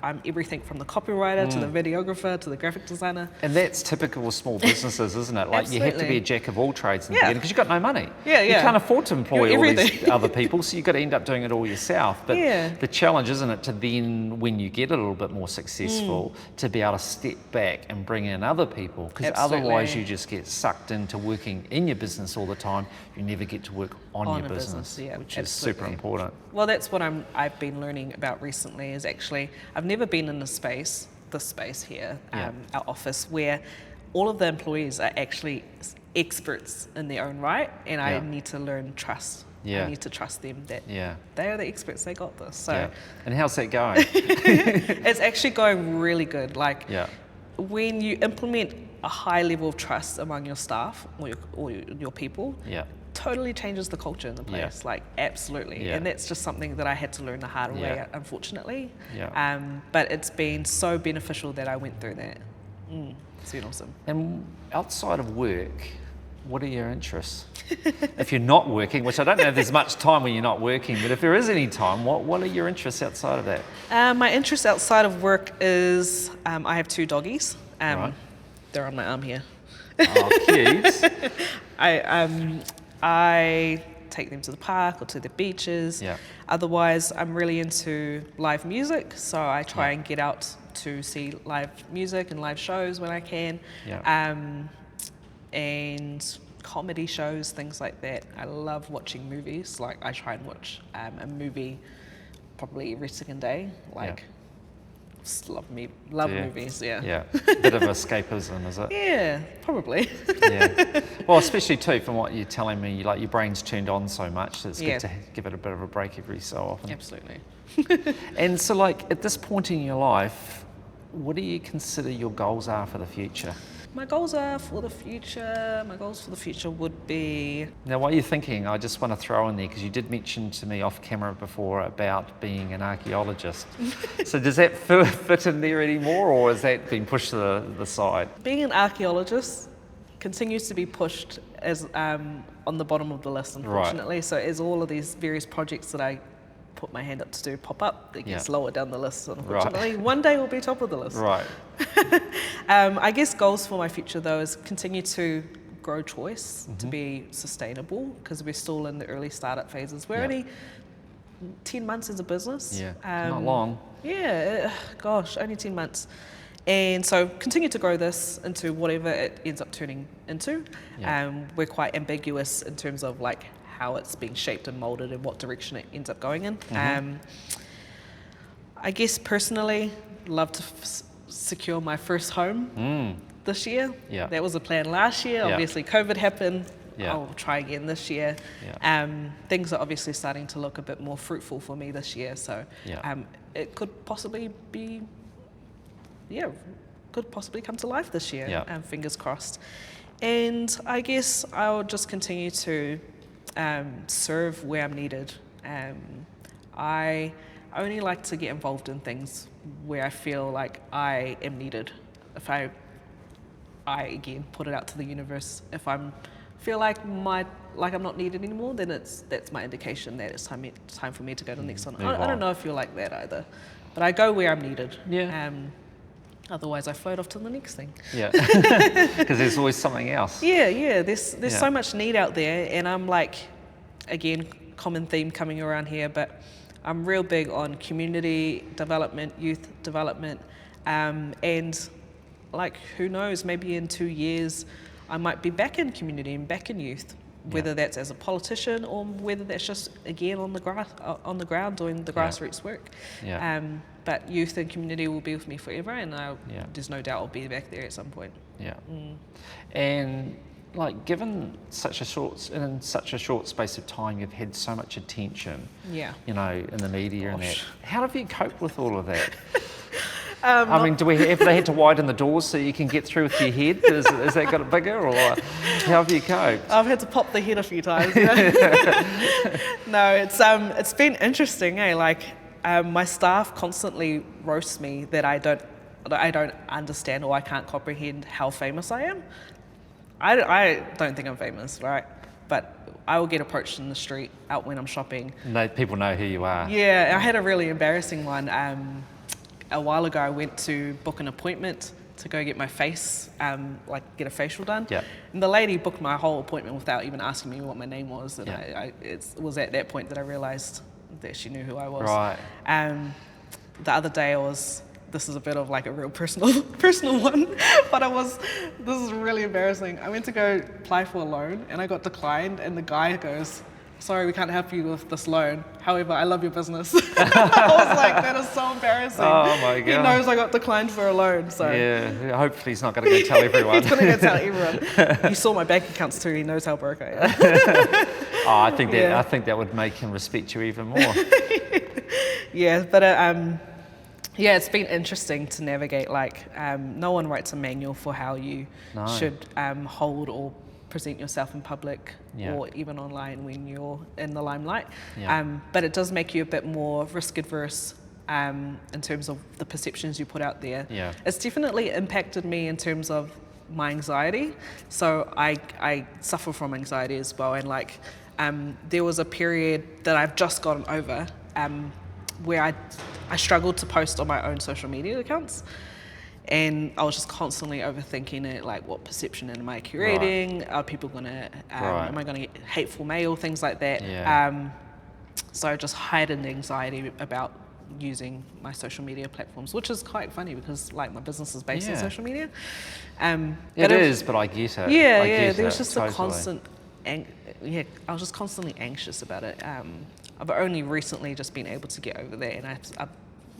I'm everything from the copywriter to the videographer to the graphic designer. And that's typical of small businesses, isn't it? Like you have to be a jack of all trades in the Yeah. beginning because you've got no money. Yeah, You yeah. can't afford to employ You're all these everything. other people, so you've got to end up doing it all yourself. But Yeah. the challenge, isn't it, to then, when you get a little bit more successful, to be able to step back and bring in other people, because Absolutely. otherwise you just get sucked into working in your business all the time. You never get to work on On your a business, business, yeah, which is super absolutely. important. Well, that's what I've been learning about recently. Is actually I've never been in this space here, Yeah. our office, where all of the employees are actually experts in their own right, and Yeah. I need to learn trust. Yeah. I need to trust them that Yeah. they are the experts. They got this. So Yeah. And how's that going? it's actually going really good. Like Yeah. when you implement a high level of trust among your staff or your people, Yeah. totally changes the culture in the Yeah. place, like absolutely. Yeah. And that's just something that I had to learn the hard way, Yeah. unfortunately. Yeah. But it's been so beneficial that I went through that. It's been awesome. And outside of work, what are your interests? If you're not working, which I don't know if there's much time when you're not working, but if there is any time, what are your interests outside of that? My interest outside of work is I have 2 doggies. Right. They're on my arm here. Oh, cute. I take them to the park or to the beaches. Yeah. Otherwise, I'm really into live music, so I try Yeah. and get out to see live music and live shows when I can. Yeah. And comedy shows, things like that. I love watching movies. Like I try and watch a movie probably every second day. Like, just love Do you? movies. Yeah. Yeah. Bit of escapism, is it? Yeah, probably. Yeah. Well, especially too, from what you're telling me, like your brain's turned on so much that it's Yeah. good to give it a bit of a break every so often. Absolutely. And so, like, at this point in your life, what do you consider your goals are for the future? My goals for the future would be... Now, while you're thinking, I just want to throw in there, because you did mention to me off camera before about being an archaeologist. So does that fit in there anymore, or has that been pushed to the side? Being an archaeologist continues to be pushed as on the bottom of the list, unfortunately. So as all of these various projects that I put my hand up to do pop up, it gets Yeah. lower down the list, unfortunately. One day we'll be top of the list. Right. I guess goals for my future, though, is continue to grow Chooice, to be sustainable, because we're still in the early startup phases. We're Yeah. only 10 months as a business. Yeah. Not long. Yeah, gosh, only 10 months. And so continue to grow this into whatever it ends up turning into. Yeah. We're quite ambiguous in terms of like how it's being shaped and molded and what direction it ends up going in. I guess personally, love to secure my first home this year. Yeah. That was a plan last year. Yeah. Obviously, COVID happened. Yeah. I'll try again this year. Yeah. Things are obviously starting to look a bit more fruitful for me this year. So Yeah. it could possibly be, could possibly come to life this year. Yeah. Fingers crossed. And I guess I'll just continue to serve where I'm needed. I only like to get involved in things where I feel like I am needed. If I I again put it out to the universe. If feel like I'm not needed anymore, then that's my indication that it's time for me to go to the next one. I don't know if you're like that either, but I go where I'm needed. Yeah. Otherwise, I float off to the next thing. Yeah. Because there's always something else. Yeah. There's so much need out there, and I'm like, again, common theme coming around here, but I'm real big on community development, youth development, and like, who knows, maybe in 2 years I might be back in community and back in youth, whether that's as a politician or whether that's just, again, on the ground doing the grassroots work. But youth and community will be with me forever, and there's no doubt I'll be back there at some point. And like, given such a short space of time, you've had so much attention, you know, in the media and that. How have you coped with all of that? I mean, have they had to widen the doors so you can get through with your head? Has that got it bigger, or how have you coped? I've had to pop the head a few times. No, it's been interesting, eh? Like, my staff constantly roast me that I don't understand or I can't comprehend how famous I am. I don't think I'm famous, right? But I will get approached in the street out when I'm shopping. No, people know who you are. Yeah, I had a really embarrassing one. A while ago, I went to book an appointment to go get my face, get a facial done. And the lady booked my whole appointment without even asking me what my name was. And it was at that point that I realised that she knew who I was. Right. The other day, this is a bit of like a real personal one, but this is really embarrassing. I went to go apply for a loan and I got declined, and the guy goes, "Sorry, we can't help you with this loan. However, I love your business." I was like, that is so embarrassing. Oh my God. He knows I got declined for a loan, so. Yeah, hopefully he's not going to go tell everyone. He's going to go tell everyone. He saw my bank accounts too, he knows how broke I am. I think that would make him respect you even more. Yeah, but it's been interesting to navigate. Like, no one writes a manual for how you should hold or present yourself in public or even online when you're in the limelight. But it does make you a bit more risk adverse in terms of the perceptions you put out there. It's definitely impacted me in terms of my anxiety. So I suffer from anxiety as well, and like there was a period that I've just gotten over where I struggled to post on my own social media accounts. And I was just constantly overthinking it, like, what perception am I creating? Are people gonna, am I gonna get hateful mail, things like that? So just heightened anxiety about using my social media platforms, which is quite funny because, like, my business is based on social media. It is, but I get it. There was just a constant, I was just constantly anxious about it. I've only recently just been able to get over that, and I've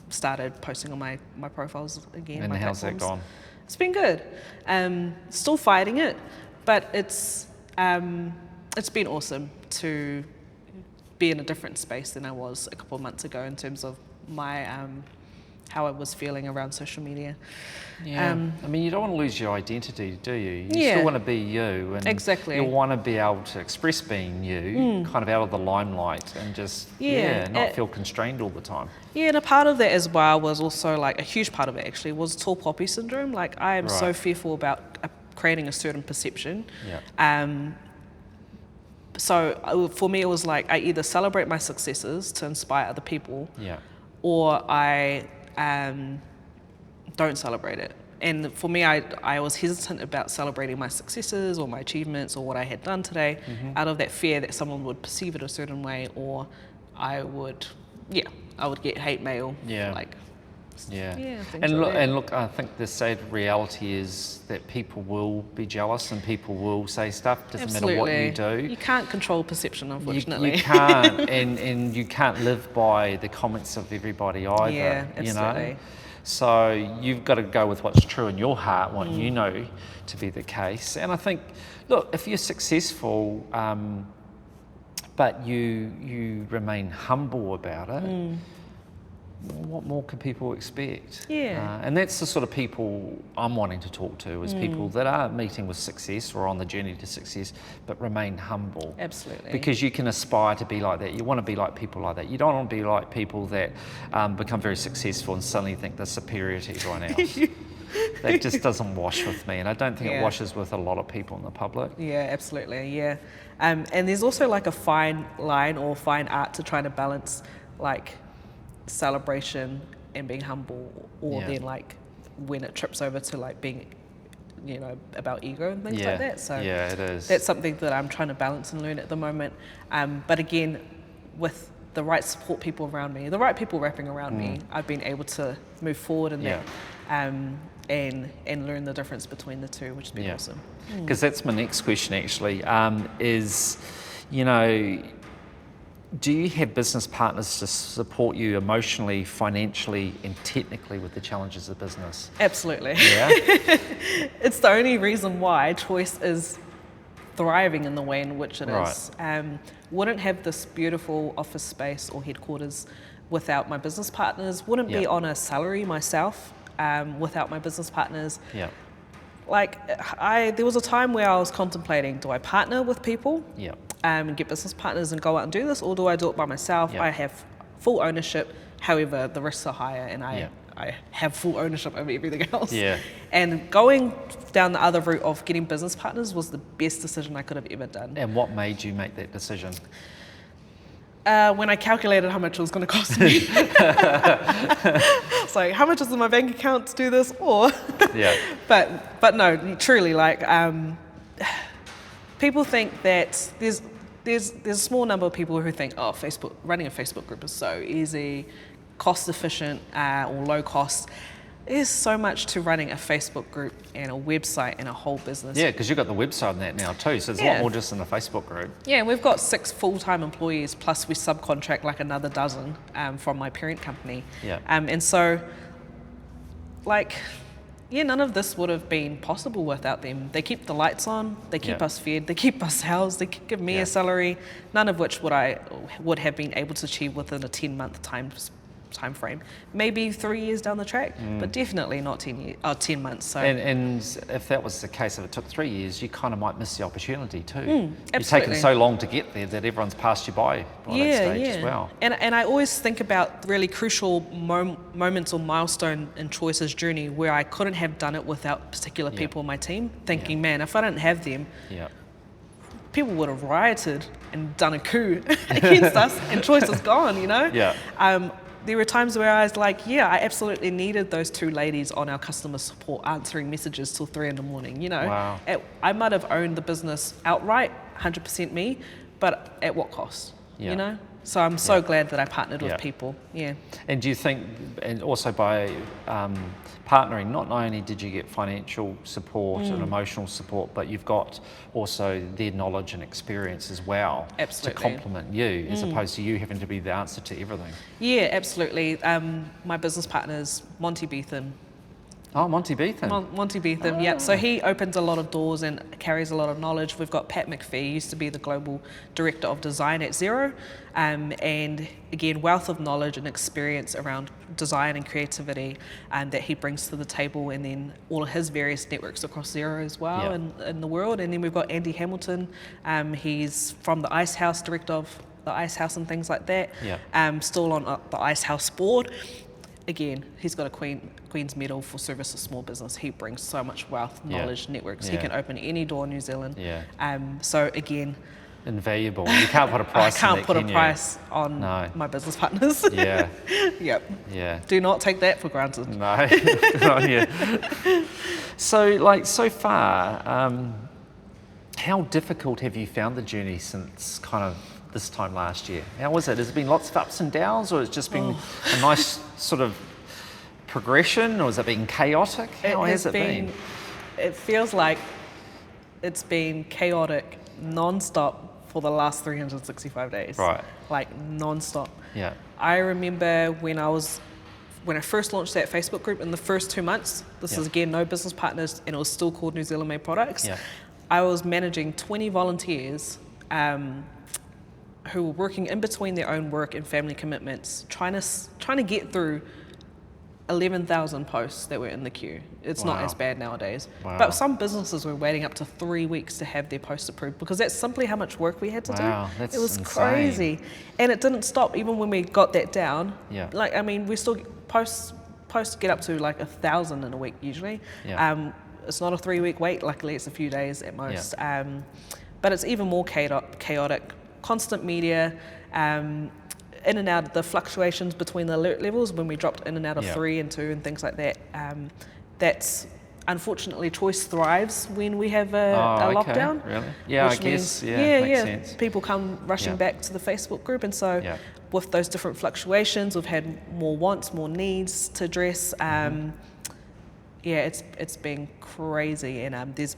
started posting on my profiles again. And how's that gone? It's been good. Still fighting it, but it's been awesome to be in a different space than I was a couple of months ago in terms of my how I was feeling around social media. I mean, you don't want to lose your identity, do you? You still want to be you, and you want to be able to express being you, kind of out of the limelight, and just not feel constrained all the time. Yeah, and a part of that as well was also, like, a huge part of it actually was tall poppy syndrome. Like, I am so fearful about creating a certain perception. So for me, it was like I either celebrate my successes to inspire other people, or I don't celebrate it. And for me, I was hesitant about celebrating my successes or my achievements or what I had done today, out of that fear that someone would perceive it a certain way, or I would get hate mail. And look, I think the sad reality is that people will be jealous and people will say stuff. Doesn't matter what you do. You can't control perception, unfortunately. You can't, and you can't live by the comments of everybody either. Yeah, absolutely. You know? So you've got to go with what's true in your heart, what you know to be the case. And I think, look, if you're successful, but you remain humble about it, what more can people expect? And that's the sort of people I'm wanting to talk to, is people that are meeting with success or on the journey to success, but remain humble. Absolutely. Because you can aspire to be like that. You want to be like people like that. You don't want to be like people that become very successful and suddenly think they're superior to everyone else. That just doesn't wash with me, and I don't think it Yeah. washes with a lot of people in the public. Yeah, absolutely. Yeah, and there's also like a fine line or fine art to trying to balance like celebration and being humble, or Yeah. then like when it trips over to like being, about ego and things Yeah. like that. So Yeah, it is. that's something that I'm trying to balance and learn at the moment. But again, with the right support people around me, the right people wrapping around me, I've been able to move forward in that, and learn the difference between the two, which has been awesome. Because that's my next question actually, is, do you have business partners to support you emotionally, financially, and technically with the challenges of business? Absolutely. Yeah? It's the only reason why Chooice is thriving in the way in which it is. Wouldn't have this beautiful office space or headquarters without my business partners. Wouldn't be on a salary myself without my business partners. Yeah. Like there was a time where I was contemplating, do I partner with people Yeah. and get business partners and go out and do this, or do I do it by myself? Yeah. I have full ownership, however the risks are higher, and I have full ownership over everything else. Yeah. And going down the other route of getting business partners was the best decision I could have ever done. And what made you make that decision? When I calculated how much it was going to cost me. It's like, how much is in my bank account to do this? Or Yeah. but no, truly, like people think that there's a small number of people who think, oh, running a Facebook group is so easy, cost efficient, or low cost. There's so much to running a Facebook group and a website and a whole business. Yeah, because you've got the website on that now too, so it's a lot more just than a Facebook group. Yeah, we've got 6 full-time employees, plus we subcontract like another dozen from my parent company. Yeah. And so, none of this would have been possible without them. They keep the lights on, they keep us fed, they keep us housed, they give me a salary, none of which would have been able to achieve within a 10-month time frame. Maybe 3 years down the track, but definitely not 10 months. So And if that was the case, if it took 3 years, you kind of might miss the opportunity too. You've absolutely. taken so long to get there that everyone's passed you by that stage as well. And I always think about really crucial moments or milestone in Chooice's journey where I couldn't have done it without particular people on my team, thinking, man, if I didn't have them, people would have rioted and done a coup against us, and Chooice is gone, There were times where I was like, I absolutely needed those 2 ladies on our customer support answering messages till 3 a.m, Wow. I might have owned the business outright, 100% me, but at what cost, So I'm so glad that I partnered with people, And do you think, and also by partnering, not only did you get financial support and emotional support, but you've got also their knowledge and experience as well Absolutely. to complement you, as opposed to you having to be the answer to everything. Yeah, absolutely. My business partners, Monty Beetham. Oh, Monty Beetham. Monty Beetham, yeah. So he opens a lot of doors and carries a lot of knowledge. We've got Pat McPhee, used to be the global director of design at Xero, and again, wealth of knowledge and experience around design and creativity that he brings to the table, and then all of his various networks across Xero as well in the world. And then we've got Andy Hamilton. He's from the Ice House, director of the Ice House and things like that. Still on the Ice House board. Again, he's got a Queen's Medal for service to small business. He brings so much wealth, knowledge, networks. He can open any door in New Zealand. So again, invaluable. You can't put a price on that, I can't put a price on my business partners. Yeah. Yep. Yeah. Do not take that for granted. No. Good on you. So far, how difficult have you found the journey since kind of this time last year? How was it? Has it been lots of ups and downs, or has it just been a nice sort of progression, or has it been chaotic? How has it been? It feels like it's been chaotic non-stop for the last 365 days. Right. Like non-stop. Yeah. I remember when I first launched that Facebook group in the first 2 months, this is again no business partners, and it was still called New Zealand Made Products. Yeah. I was managing 20 volunteers who were working in between their own work and family commitments, trying to get through 11,000 posts that were in the queue. It's not as bad nowadays. Wow. But some businesses were waiting up to 3 weeks to have their posts approved, because that's simply how much work we had to do. That's it was insane. crazy. And it didn't stop even when we got that down. Yeah. We still posts posts get up to like 1,000 in a week usually. Yeah. It's not a 3-week wait, luckily it's a few days at most. But it's even more chaotic, constant media, in and out, the fluctuations between the alert levels when we dropped in and out of 3 and 2 and things like that. That's unfortunately, Chooice thrives when we have a lockdown. Really? Yeah, I guess. Makes sense. People come rushing back to the Facebook group, and so with those different fluctuations, we've had more wants, more needs to address. It's been crazy, and there's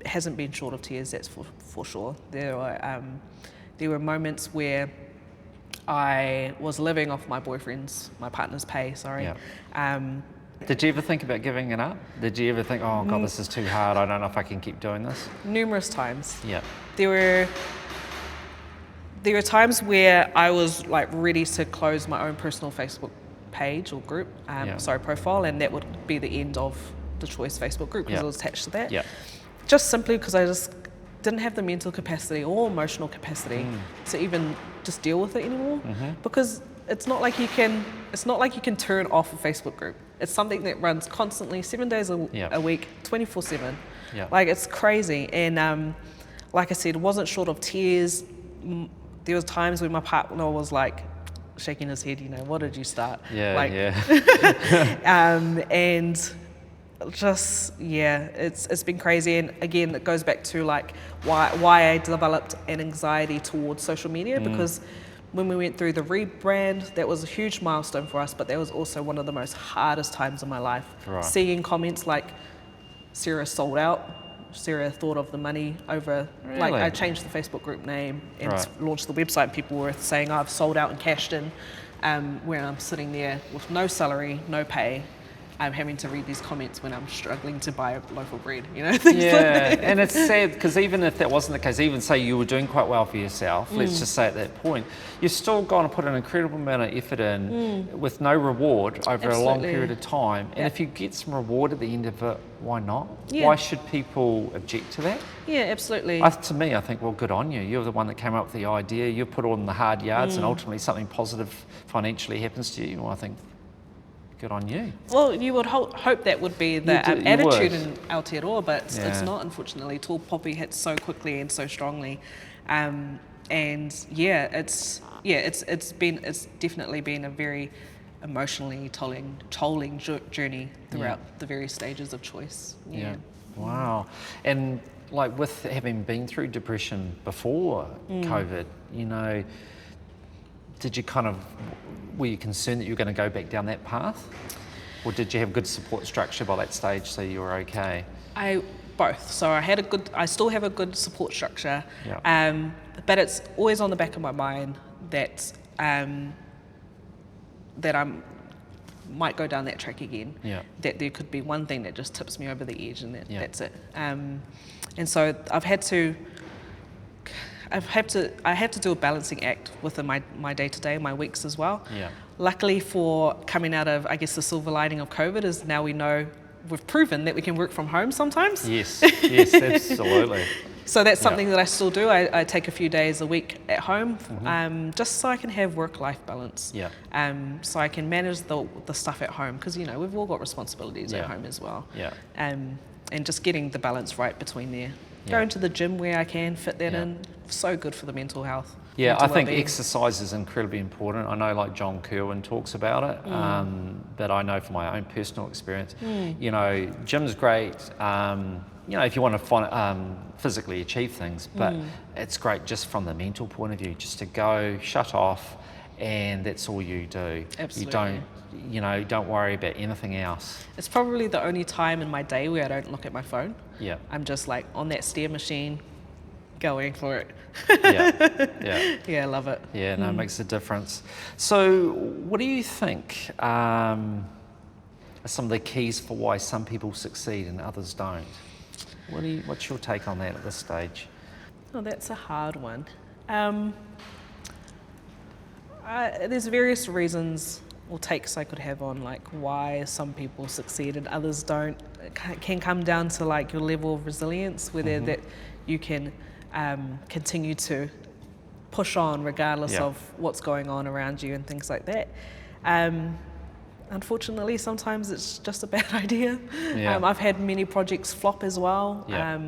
hasn't been short of tears. That's for sure. There were moments where I was living off my partner's pay. Did you ever think about giving it up? Did you ever think, oh God, this is too hard, I don't know if I can keep doing this? Numerous times. Yeah. There were times where I was like ready to close my own personal Facebook page or group, profile, and that would be the end of the Chooice Facebook group because it was attached to that. Yeah. Just simply because I just didn't have the mental capacity or emotional capacity to even just deal with it anymore. Because it's not like you can turn off a Facebook group. It's something that runs constantly, 7 days a week, 24/7. Yeah. Like, it's crazy. And like I said, it wasn't short of tears. There was times when my partner was like shaking his head, what did you start? And just, it's been crazy. And again, it goes back to like why I developed an anxiety towards social media, because when we went through the rebrand, that was a huge milestone for us, but that was also one of the most hardest times of my life. Right. Seeing comments like, Sarah sold out, Sarah thought of the money over, like I changed the Facebook group name and launched the website, and people were saying, I've sold out and cashed in, where I'm sitting there with no salary, no pay. I'm having to read these comments when I'm struggling to buy a loaf of bread, things like that. And it's sad, because even if that wasn't the case, even say you were doing quite well for yourself, let's just say at that point, you've still gone and put an incredible amount of effort in with no reward over a long period of time. And if you get some reward at the end of it, why not? Why should people object to that? Yeah, absolutely. To me, I think, well, good on you. You're the one that came up with the idea. You put all in the hard yards, and ultimately something positive financially happens to you. Well, I think, good on you. Well, you would hope that would be the attitude in Aotearoa, but it's not, unfortunately. Tall poppy hits so quickly and so strongly, it's definitely been a very emotionally tolling journey throughout the various stages of Chooice. Yeah. Wow. And like, with having been through depression before COVID, did you were you concerned that you were going to go back down that path? Or did you have good support structure by that stage so you were okay? Both. So I still have a good support structure, but it's always on the back of my mind that I might go down that track again. Yeah. That there could be one thing that just tips me over the edge, and that's it. And so I had to do a balancing act within my day-to-day, my weeks as well. Yeah. Luckily, for coming out of, I guess, the silver lining of COVID is now we've proven that we can work from home sometimes. Yes, absolutely. So that's something that I still do. I take a few days a week at home, just so I can have work-life balance. Yeah. So I can manage the stuff at home, because we've all got responsibilities at home as well. Yeah. And just getting the balance right between there. Going to the gym where I can, fit that in. So good for the mental health. Yeah, I think exercise is incredibly important. I know, like, John Kerwin talks about it, but I know from my own personal experience, gym's great, if you want to physically achieve things, but it's great just from the mental point of view, just to go, shut off, and that's all you do. Absolutely. You don't worry about anything else. It's probably the only time in my day where I don't look at my phone. Yeah. I'm just like on that stair machine, going for it. Yeah, I love it. Yeah, no, it makes a difference. So what do you think are some of the keys for why some people succeed and others don't? What's your take on that at this stage? Oh, that's a hard one. There's various reasons or takes I could have on, like, why some people succeed and others don't. It can come down to, like, your level of resilience, whether that you can continue to push on regardless of what's going on around you and things like that. I unfortunately, sometimes it's just a bad idea. Yeah. I've had many projects flop as well. Yeah.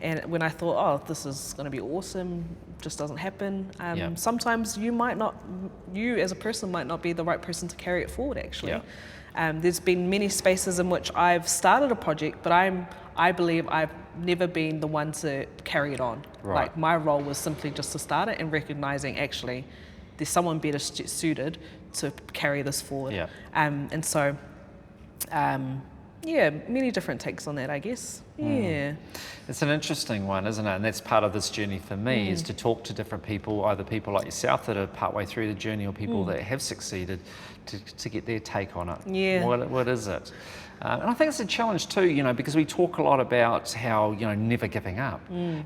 And when I thought, oh, this is going to be awesome, just doesn't happen. Yeah. Sometimes you as a person might not be the right person to carry it forward, actually. Yeah. There's been many spaces in which I've started a project, but I believe I've never been the one to carry it on. Right. Like, my role was simply just to start it and recognizing, actually, there's someone better suited to carry this forward. Yeah. And so, many different takes on that, I guess. Yeah. It's an interesting one, isn't it? And that's part of this journey for me, is to talk to different people, either people like yourself that are partway through the journey, or people that have succeeded, to get their take on it. Yeah. What is it? And I think it's a challenge too, because we talk a lot about how, never giving up.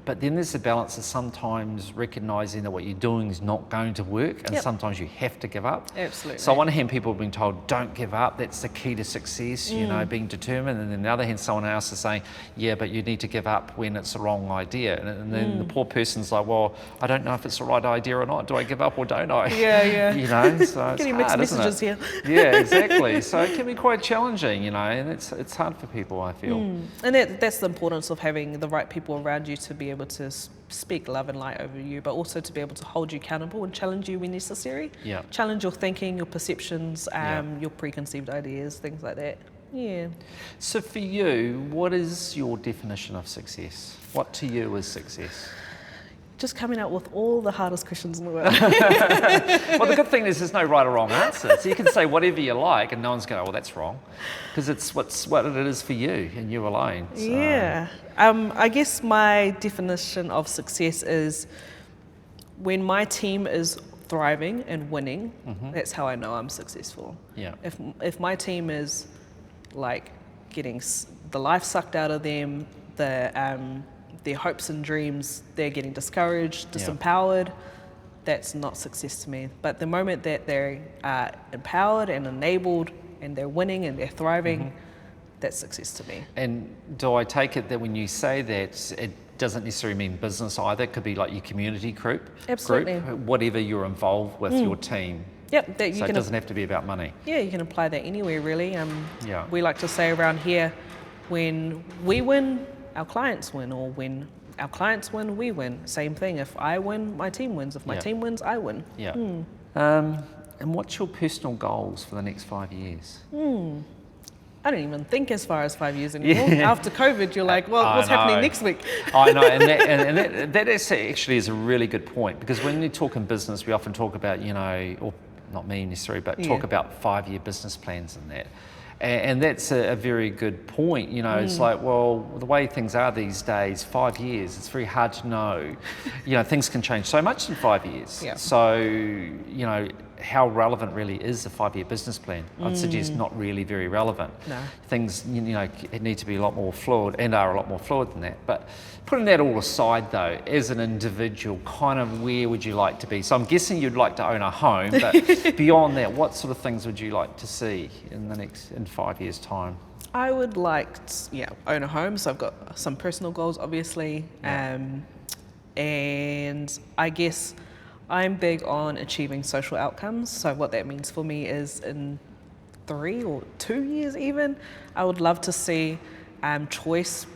But then there's the balance of sometimes recognizing that what you're doing is not going to work, and sometimes you have to give up. Absolutely. So on one hand, people have been told, don't give up, that's the key to success, being determined. And then on the other hand, someone else is saying, yeah, but you need to give up when it's the wrong idea. And then the poor person's like, well, I don't know if it's the right idea or not. Do I give up or don't I? Yeah. So it's Getting hard, mixed messages isn't it? here. Yeah, exactly. So it can be quite challenging, and it's hard for people, I feel. And that's the importance of having the right people around you to be able to speak love and light over you, but also to be able to hold you accountable and challenge you when necessary. Yeah. Challenge your thinking, your perceptions, your preconceived ideas, things like that. Yeah. So for you, what is your definition of success? What to you is success? Just coming out with all the hardest questions in the world. Well, the good thing is there's no right or wrong answer. So you can say whatever you like and no one's going, well, that's wrong. Because it's what it is for you and you alone. So. Yeah. I guess my definition of success is when my team is thriving and winning, that's how I know I'm successful. Yeah. If my team is like getting the life sucked out of them, their hopes and dreams, they're getting discouraged, disempowered, that's not success to me. But the moment that they're empowered and enabled and they're winning and they're thriving, that's success to me. And do I take it that when you say that, it doesn't necessarily mean business either? It could be like your community group, Absolutely. whatever you're involved with your team. Yep. So it doesn't have to be about money. Yeah, you can apply that anywhere, really. Yeah. We like to say around here, when we win, our clients win, or when our clients win, we win. Same thing. If I win, my team wins. If my team wins, I win. Yeah. And what's your personal goals for the next 5 years? I don't even think as far as 5 years anymore. After COVID, you're like, well, what's happening next week? I know, and that actually is a really good point, because when you talk in business, we often talk about, or not me necessarily, but talk about 5-year business plans and that. And that's a very good point. It's like, well, the way things are these days, 5 years, it's very hard to know. Things can change so much in 5 years. Yeah. So, how relevant really is a 5-year business plan? I'd suggest not really very relevant. No. Things, it need to be a lot more fluid, and are a lot more fluid than that. But putting that all aside though, as an individual, kind of where would you like to be? So I'm guessing you'd like to own a home, but beyond that, what sort of things would you like to see in 5 years' time? I would like to, own a home. So I've got some personal goals, obviously. And I guess I'm big on achieving social outcomes. So what that means for me is in 3 or 2 years even, I would love to see Chooice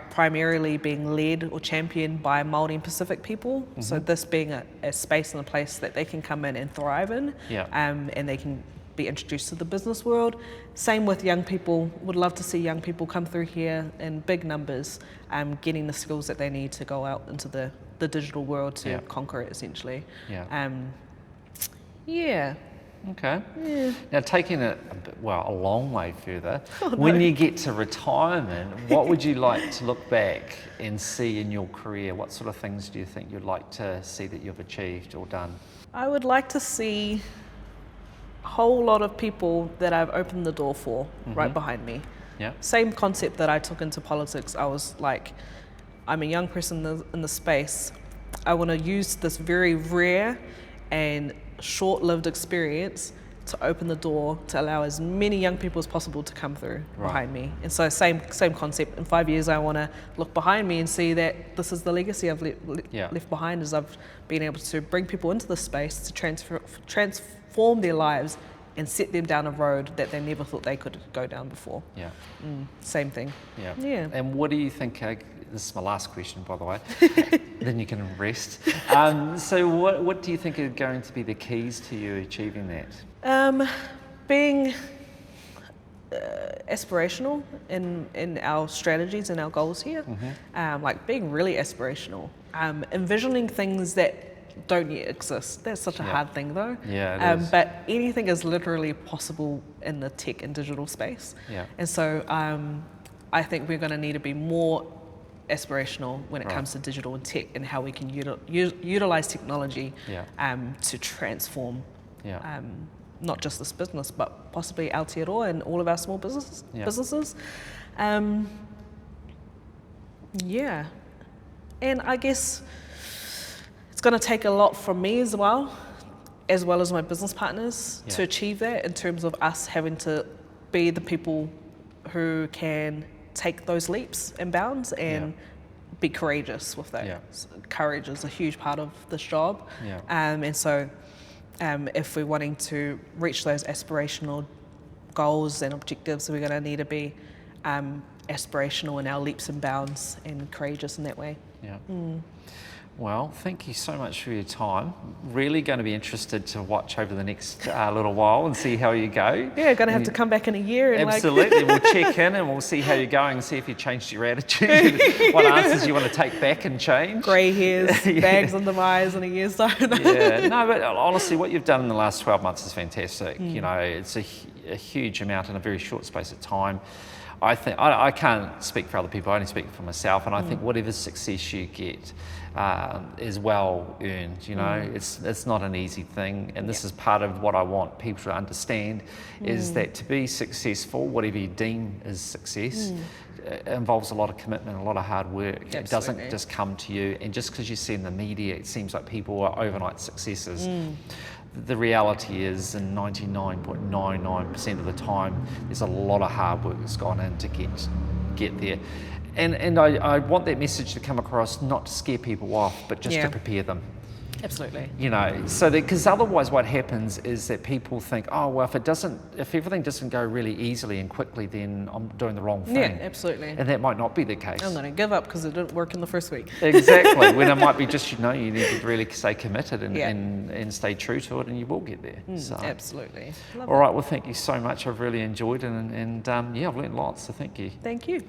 primarily being led or championed by Māori and Pacific people. So this being a space and a place that they can come in and thrive in, and they can be introduced to the business world. Same with young people. Would love to see young people come through here in big numbers, getting the skills that they need to go out into the digital world to conquer it, essentially. Okay. Now, taking it a long way further, when you get to retirement, what would you like to look back and see in your career? What sort of things do you think you'd like to see that you've achieved or done? I would like to see a whole lot of people that I've opened the door for right behind me. Yeah. Same concept that I took into politics. I was like, I'm a young person in the space. I want to use this very rare and short-lived experience to open the door to allow as many young people as possible to come through behind me. And so same concept. In 5 years, I want to look behind me and see that this is the legacy I've left behind, as I've been able to bring people into the space to transform their lives and set them down a road that they never thought they could go down before. Yeah. Same thing. Yeah. Yeah. And what do you think, this is my last question, by the way, then you can rest. So what do you think are going to be the keys to you achieving that? Being aspirational in our strategies and our goals here, like being really aspirational, envisioning things that don't yet exist. That's such a hard thing though. Yeah, it is. But anything is literally possible in the tech and digital space. Yeah. And so I think we're going to need to be more aspirational when it comes to digital and tech, and how we can utilize technology to transform not just this business, but possibly Aotearoa and all of our small businesses. And I guess it's going to take a lot from me as well as my business partners to achieve that, in terms of us having to be the people who can take those leaps and bounds and be courageous with that. Courage is a huge part of this job. And so if we're wanting to reach those aspirational goals and objectives, we're going to need to be aspirational in our leaps and bounds and courageous in that way. Well, thank you so much for your time. Really going to be interested to watch over the next little while and see how you go. Yeah, going to have to come back in a year. And absolutely, we'll check in and we'll see how you're going and see if you changed your attitude, what answers you want to take back and change. Grey hairs, bags on the eyes in a year's time. No, but honestly, what you've done in the last 12 months is fantastic. You know, it's a huge amount in a very short space of time. I think I can't speak for other people, I only speak for myself, and I think whatever success you get is well earned. You know, it's not an easy thing, and this is part of what I want people to understand, is that to be successful, whatever you deem as success, involves a lot of commitment, a lot of hard work. Absolutely. It doesn't just come to you, and just because you see in the media it seems like people are overnight successes. The reality is, in 99.99% of the time, there's a lot of hard work that's gone in to get there. And I want that message to come across, not to scare people off, but just to prepare them. Absolutely. You know, so that, because otherwise what happens is that people think, oh, well, if everything doesn't go really easily and quickly, then I'm doing the wrong thing. Yeah, absolutely. And that might not be the case. I'm going to give up because it didn't work in the first week. Exactly. When it might be just, you know, you need to really stay committed and stay true to it, and you will get there. So. Absolutely. All right, well, thank you so much. I've really enjoyed it, and I've learned lots, so thank you. Thank you.